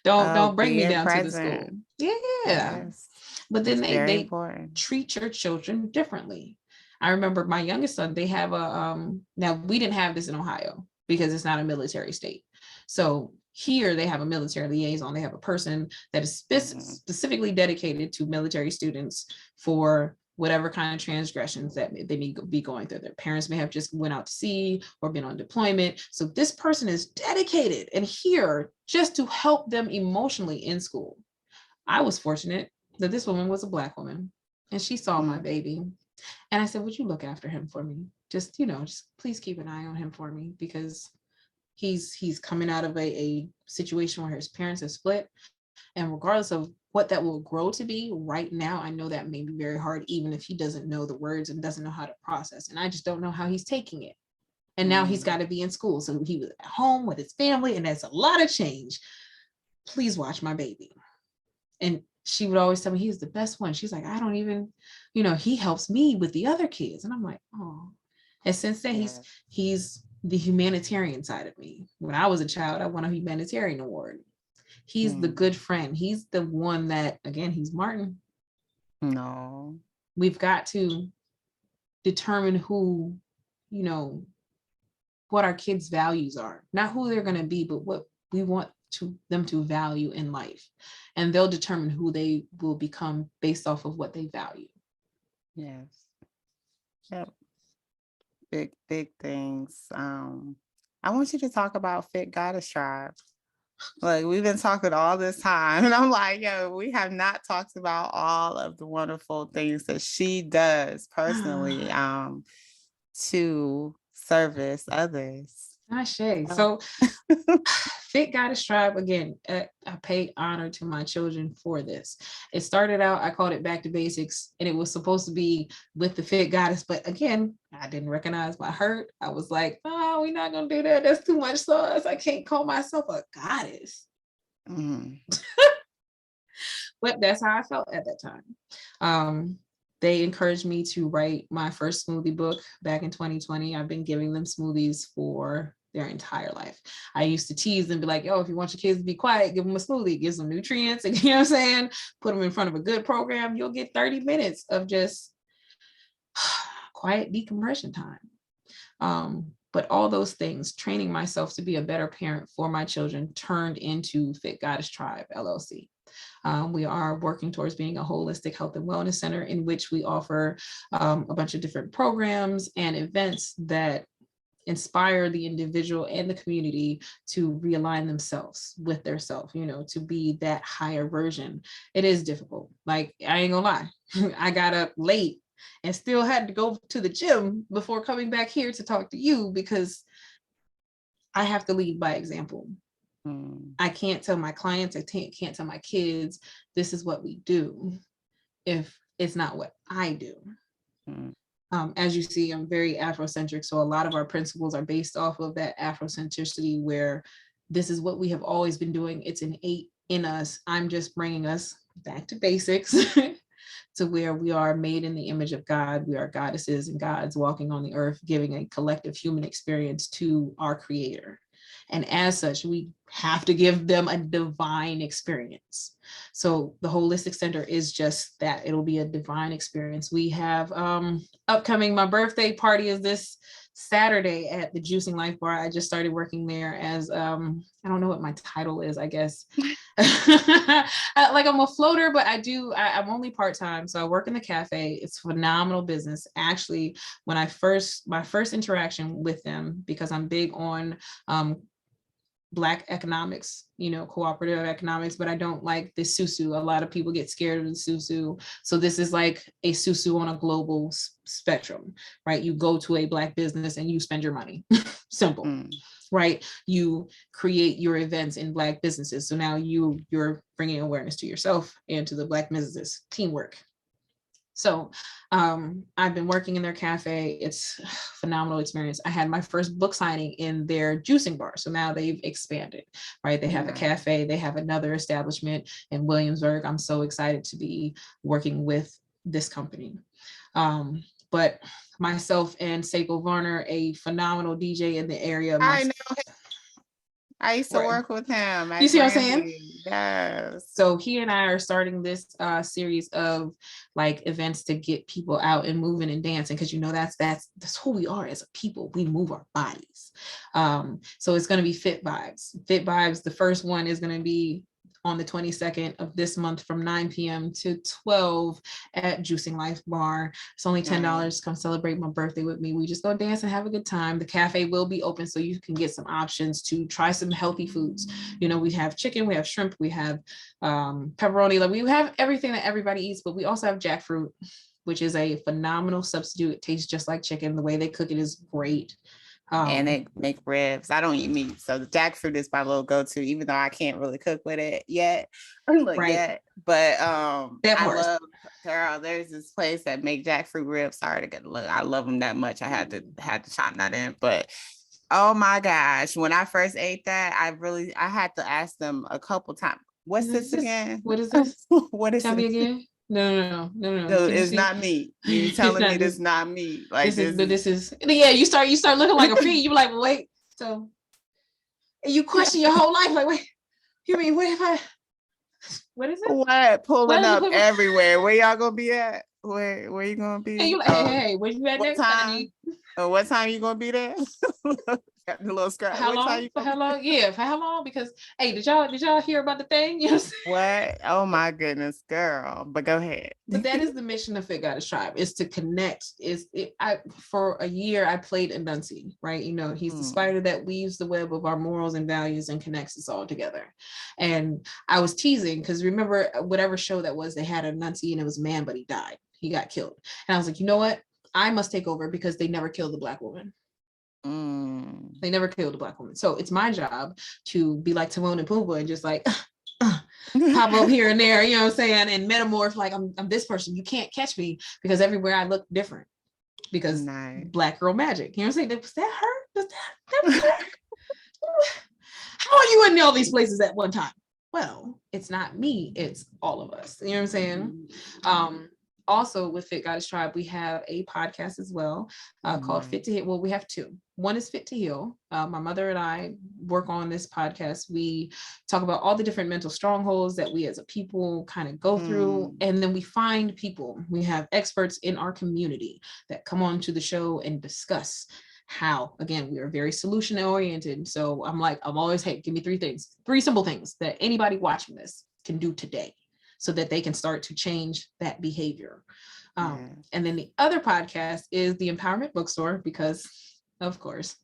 Don't bring me down present. to the school. Yeah. Yes. But then they important. treat your children differently. I remember my youngest son, they have now we didn't have this in Ohio because it's not a military state. So here they have a military liaison. They have a person that is specifically dedicated to military students for whatever kind of transgressions that they may be going through. Their parents may have just went out to sea or been on deployment. So this person is dedicated and here just to help them emotionally in school. I was fortunate that this woman was a Black woman and she saw my baby. And I said, would you look after him for me? Just please keep an eye on him for me, because he's coming out of a situation where his parents have split. And regardless of what that will grow to be right now, I know that may be very hard, even if he doesn't know the words and doesn't know how to process. And I just don't know how he's taking it. And now he's got to be in school. So he was at home with his family, and that's a lot of change. Please watch my baby. And she would always tell me he's the best one. She's like, I don't even, he helps me with the other kids. And I'm like, oh. And since then, he's the humanitarian side of me. When I was a child, I won a humanitarian award. He's the good friend. He's the one that, again, he's Martin. No. We've got to determine who, what our kids' values are. Not who they're going to be, but what we want them to value in life. And they'll determine who they will become based off of what they value. Yes. Yep. Big things. I want you to talk about Fit Goddess Tribe. Like, we've been talking all this time, and I'm like, we have not talked about all of the wonderful things that she does personally to service others. So Fit Goddess Tribe, again, I pay honor to my children for this. It started out, I called it Back to Basics, and it was supposed to be with the Fit Goddess. But again, I didn't recognize my hurt. I was like, oh, we're not going to do that. That's too much sauce. I can't call myself a goddess. But that's how I felt at that time. They encouraged me to write my first smoothie book back in 2020. I've been giving them smoothies for their entire life. I used to tease them, be like, if you want your kids to be quiet, give them a smoothie, give them nutrients, and you know what I'm saying? Put them in front of a good program. You'll get 30 minutes of just quiet decompression time. But all those things, training myself to be a better parent for my children, turned into Fit Goddess Tribe LLC. We are working towards being a holistic health and wellness center in which we offer a bunch of different programs and events that inspire the individual and the community to realign themselves with their self, to be that higher version. It is difficult. Like, I ain't gonna lie. I got up late and still had to go to the gym before coming back here to talk to you, because I have to lead by example. I can't tell my clients, I can't tell my kids, this is what we do, if it's not what I do. As you see, I'm very Afrocentric. So a lot of our principles are based off of that Afrocentricity, where this is what we have always been doing. It's innate in us. I'm just bringing us back to basics to where we are made in the image of God. We are goddesses and gods walking on the earth, giving a collective human experience to our creator. And as such, we have to give them a divine experience. So the Holistic Center is just that. It'll be a divine experience. We have upcoming, my birthday party is this Saturday at the Juicing Life Bar. I just started working there as, I don't know what my title is, I guess. Like, I'm a floater, but I'm only part-time. So I work in the cafe. It's phenomenal business. Actually, when my first interaction with them, because I'm big on Black economics, cooperative economics, but I don't like the susu. A lot of people get scared of the susu. So this is like a susu on a global spectrum, right? You go to a Black business and you spend your money. Simple, right? You create your events in Black businesses. So now you're bringing awareness to yourself and to the Black businesses. Teamwork. So I've been working in their cafe. It's a phenomenal experience. I had my first book signing in their juicing bar. So now they've expanded, right? They have a cafe. They have another establishment in Williamsburg. I'm so excited to be working with this company. But myself and Seiko Varner, a phenomenal DJ in the area. I know. I used to work with him. You see what I'm saying? Yes. So he and I are starting this series of like events to get people out and moving and dancing, because that's who we are as a people. We move our bodies. So it's going to be Fit Vibes. Fit Vibes. The first one is going to be on the 22nd of this month from 9 p.m. to 12 at Juicing Life Bar. It's only $10. Come celebrate my birthday with me. We just go dance and have a good time. The cafe will be open so you can get some options to try some healthy foods. We have chicken, we have shrimp, we have pepperoni. Like, we have everything that everybody eats, but we also have jackfruit, which is a phenomenal substitute. It tastes just like chicken. The way they cook it is great. And they make ribs. I don't eat meat, so the jackfruit is my little go-to, even though I can't really cook with it yet. But I love, girl, there's this place that make jackfruit ribs. Sorry to get look. I love them that much. I had to chop that in. But oh my gosh, when I first ate that, I had to ask them a couple times, what's this again? What is this? What is Tell me again? No. It's not meat. You telling me this not meat? Like this is. Yeah, you start looking like a pig. You like, wait. So you question your whole life. Like, wait. You mean what if I? What is it? What pulling up everywhere? Where y'all gonna be at? Where you gonna be? And you like, hey, where you at next time? What time you gonna be there? Got the little scrap. How long? Yeah, for how long? Because hey, did y'all hear about the thing? What? Oh my goodness, girl. But go ahead. But that is the mission of Fit Goddess Tribe, is to connect. For a year I played Anansi, right? He's the spider that weaves the web of our morals and values and connects us all together. And I was teasing because remember whatever show that was, they had Anansi and it was a man, but he died. He got killed. And I was like, you know what? I must take over because they never killed the Black woman. They never killed a Black woman. So it's my job to be like Timon and Pumbaa and just like pop up here and there, you know what I'm saying? And metamorph like I'm this person. You can't catch me because everywhere I look different because Black girl magic. You know what I'm saying? Was that her? That was her? How are you in all these places at one time? Well, it's not me. It's all of us. You know what I'm saying? Also with Fit Goddess Tribe, we have a podcast as well called Fit to Heal. Well, we have two. One is Fit to Heal. My mother and I work on this podcast. We talk about all the different mental strongholds that we as a people kind of go through. And then we find people. We have experts in our community that come on to the show and discuss how, again, we are very solution oriented. So I'm always, hey, give me three simple things that anybody watching this can do today, so that they can start to change that behavior. And then the other podcast is the Empowerment Bookstore, because of course.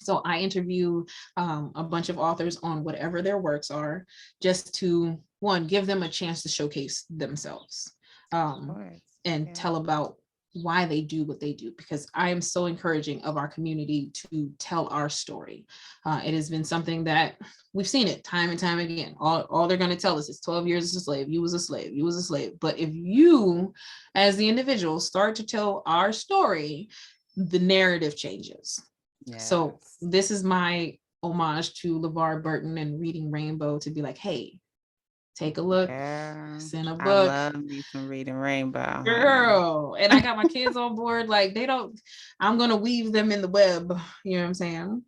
So I interview a bunch of authors on whatever their works are, just to, one, give them a chance to showcase themselves and tell about why they do what they do, because I am so encouraging of our community to tell our story. It has been something that we've seen it time and time again. All they're going to tell us is 12 years as a slave. You was a slave. You was a slave. But if you, as the individual, start to tell our story, the narrative changes. So this is my homage to LeVar Burton and Reading Rainbow, to be like, hey, take a look. Send a book. I love me some Reading Rainbow, girl. And I got my kids on board. Like, I'm gonna weave them in the web. You know what I'm saying?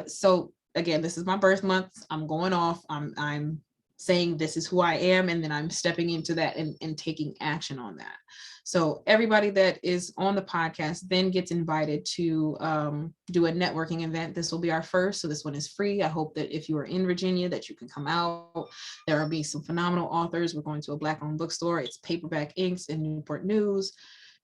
So again, this is my birth month. I'm going off. I'm saying this is who I am, and then I'm stepping into that and taking action on that. So everybody that is on the podcast then gets invited to do a networking event. This will be our first. So this one is free. I hope that if you are in Virginia, that you can come out. There will be some phenomenal authors. We're going to a Black-owned bookstore. It's Paperback Inks in Newport News.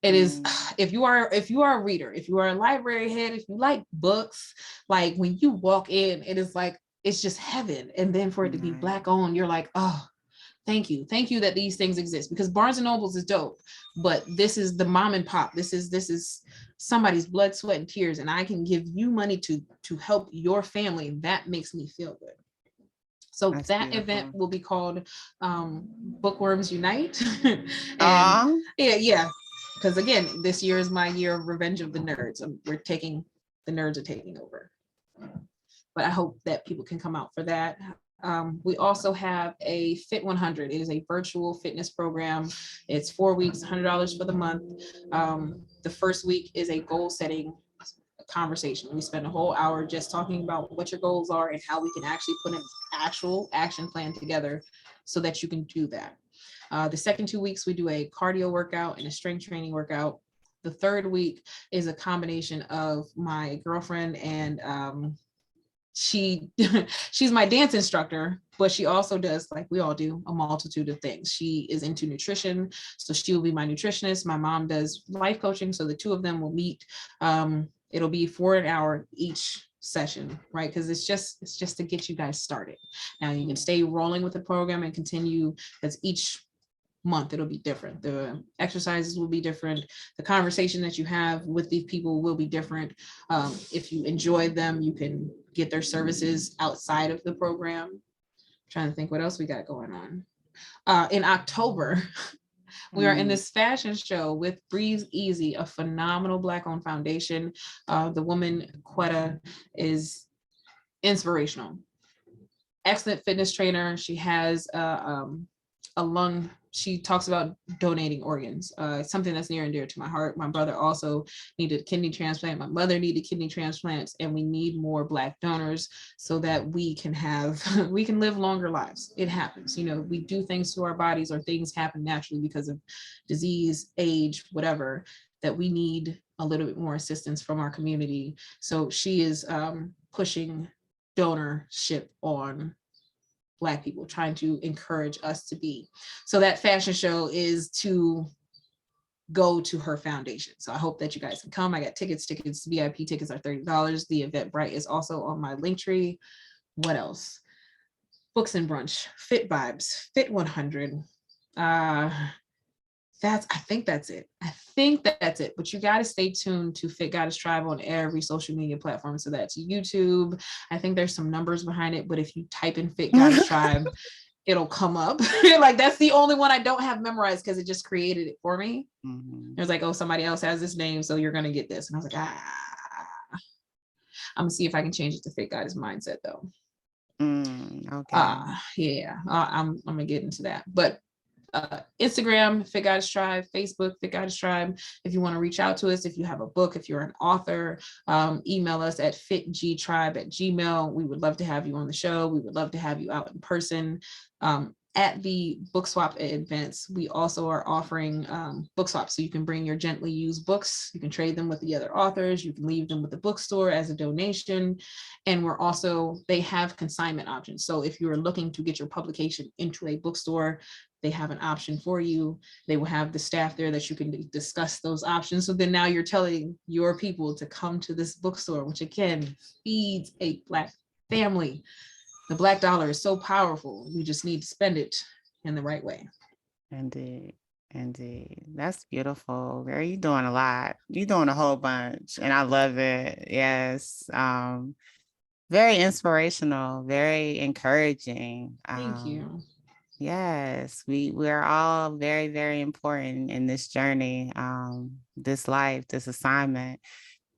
It is, if you are a reader, if you are a library head, if you like books, like when you walk in, it is like, it's just heaven. And then for it to be Black owned, you're like, oh, thank you that these things exist, because Barnes and Nobles is dope, but this is the mom and pop. This is somebody's blood, sweat, and tears, and I can give you money to help your family. That makes me feel good. So That's that beautiful. event will be called Bookworms Unite. And Aw. yeah, because again, this year is my year of revenge of the nerds. The nerds are taking over. But I hope that people can come out for that. We also have a Fit 100. It is a virtual fitness program. It's 4 weeks, $100 for the month. The first week is a goal setting conversation. We spend a whole hour just talking about what your goals are and how we can actually put an actual action plan together so that you can do that. The second 2 weeks, we do a cardio workout and a strength training workout. The third week is a combination of my girlfriend and she's my dance instructor, but she also does, like we all do, a multitude of things. She is into nutrition, so she will be my nutritionist. My mom does life coaching, so the two of them will meet. It'll be for an hour each session, right? Because it's just to get you guys started. Now you can stay rolling with the program and continue, because each month it'll be different. The exercises will be different. The conversation that you have with these people will be different. If you enjoy them, you can get their services outside of the program. I'm trying to think what else we got going on. In October, we are in this fashion show with Breathe Easy, a phenomenal Black-owned foundation. The woman, Quetta, is inspirational. Excellent fitness trainer. She has a lung. She talks about donating organs, something that's near and dear to my heart. My brother also needed kidney transplant. My mother needed kidney transplants, and we need more Black donors so that we can live longer lives. It happens, we do things to our bodies, or things happen naturally because of disease, age, whatever, that we need a little bit more assistance from our community. So she is pushing donorship on Black people, trying to encourage us to be. So that fashion show is to go to her foundation. So I hope that you guys can come. I got tickets. VIP tickets are $30. The Eventbrite is also on my link tree. What else? Books and brunch, Fit Vibes, Fit 100. I think that's it. But you got to stay tuned to Fit Goddess Tribe on every social media platform. So that's YouTube. I think there's some numbers behind it, but if you type in Fit Goddess Tribe, it'll come up. Like, that's the only one I don't have memorized because it just created it for me. It was like, oh, somebody else has this name, so you're going to get this. And I was like, I'm going to see if I can change it to Fit Goddess Mindset, though. Okay. Yeah, I'm going to get into that. But Instagram, Fit Goddess Tribe, Facebook, Fit Goddess Tribe. If you want to reach out to us, if you have a book, if you're an author, email us at fitgtribe@gmail.com. We would love to have you on the show. We would love to have you out in person. At the book swap events, we also are offering book swaps. So you can bring your gently used books. You can trade them with the other authors. You can leave them with the bookstore as a donation. And they have consignment options. So if you're looking to get your publication into a bookstore, they have an option for you. They will have the staff there that you can discuss those options. So then now you're telling your people to come to this bookstore, which again feeds a Black family. The Black dollar is so powerful. We just need to spend it in the right way. Indeed. That's beautiful. Girl, you're doing a lot. You're doing a whole bunch, and I love it. Yes. Very inspirational, very encouraging. Thank you. Yes, we're all very, very important in this journey, this life, this assignment.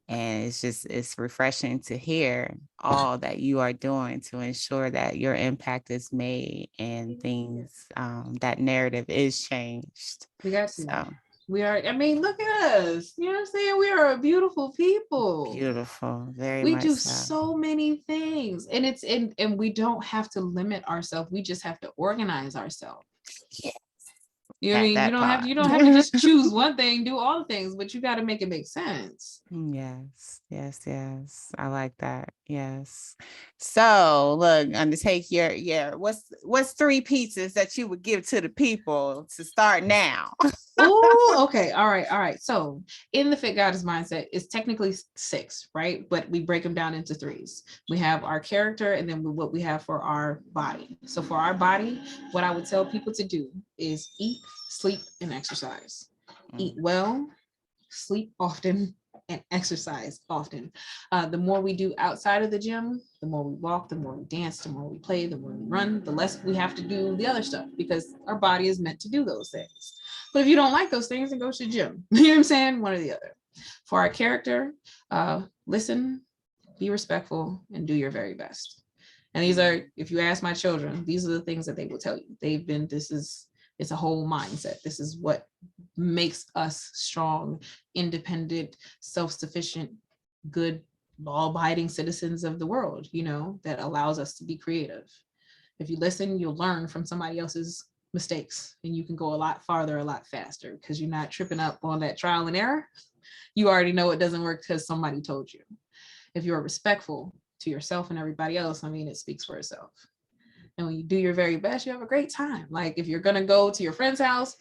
And it's refreshing to hear all that you are doing to ensure that your impact is made and things, that narrative is changed. We got to. So We are, look at us. You know what I'm saying? We are a beautiful people. Beautiful. Very we much do so many things. And we don't have to limit ourselves. We just have to organize ourselves. Yeah. You know what I mean? You don't have to just choose one thing, do all the things, but you got to make it make sense. Yes. I like that. Yes. So look, I'm gonna take your what's 3 pizzas that you would give to the people to start now? Oh, okay. All right. So in the Fit Goddess Mindset, it's technically 6, right? But we break them down into 3s. We have our character, and then what we have for our body. So for our body, what I would tell people to do is eat, sleep, and exercise. Eat well, sleep often, and exercise often. The more we do outside of the gym, the more we walk, the more we dance, the more we play, the more we run, the less we have to do the other stuff, because our body is meant to do those things. But if you don't like those things, then go to the gym. You know what I'm saying? One or the other. For our character, listen, be respectful, and do your very best. And these are, if you ask my children, these are the things that they will tell you. It's a whole mindset. This is what makes us strong, independent, self-sufficient, good, law-abiding citizens of the world, that allows us to be creative. If you listen, you'll learn from somebody else's mistakes, and you can go a lot farther, a lot faster, because you're not tripping up on that trial and error. You already know it doesn't work because somebody told you. If you're respectful to yourself and everybody else, it speaks for itself. And when you do your very best, you have a great time. Like if you're going to go to your friend's house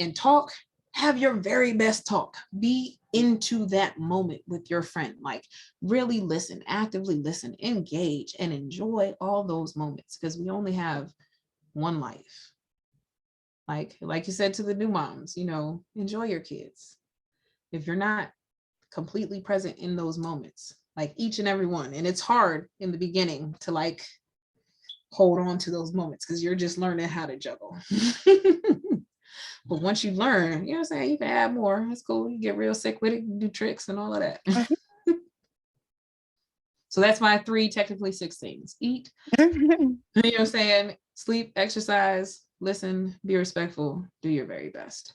and talk, have your very best talk. Be into that moment with your friend. Like really listen, actively listen, engage, and enjoy all those moments, because we only have one life. Like you said to the new moms, enjoy your kids. If you're not completely present in those moments, like each and every one, and it's hard in the beginning to hold on to those moments because you're just learning how to juggle. But once you learn, you can add more. It's cool. You get real sick with it, you do tricks and all of that. So that's my 3, technically 6 things. Eat, sleep, exercise, listen, be respectful, do your very best.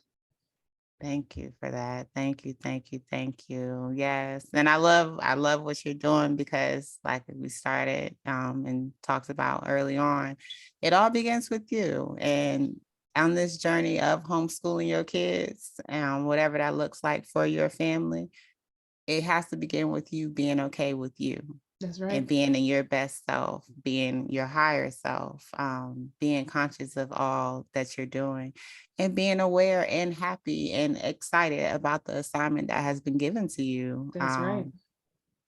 Thank you for that. Thank you. Thank you. Thank you. Yes. And I love what you're doing, because like we started and talked about early on, it all begins with you. And on this journey of homeschooling your kids, whatever that looks like for your family, it has to begin with you being okay with you. That's right. And being in your best self, being your higher self, being conscious of all that you're doing, and being aware and happy and excited about the assignment that has been given to you. That's right.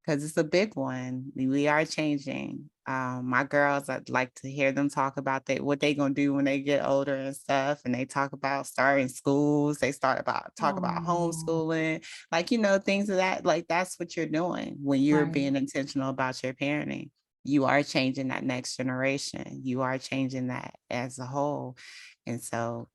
Because it's a big one. We are changing. My girls, I'd like to hear them talk about what they're going to do when they get older and stuff. And they talk about starting schools. They talk about homeschooling, things of that. Like that's what you're doing when you're being intentional about your parenting. You are changing that next generation. You are changing that as a whole. And so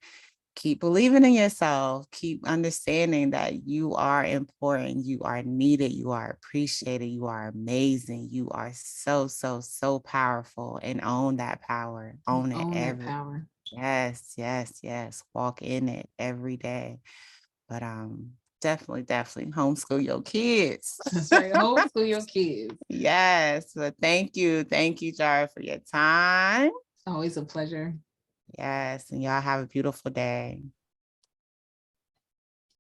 keep believing in yourself. Keep understanding that you are important. You are needed. You are appreciated. You are amazing. You are so, so, so powerful, and own that power. Own that power. Yes, yes, yes. Walk in it every day. But definitely homeschool your kids. That's right. Homeschool your kids. Yes. But thank you, Jara, for your time. Always a pleasure. Yes. And y'all have a beautiful day.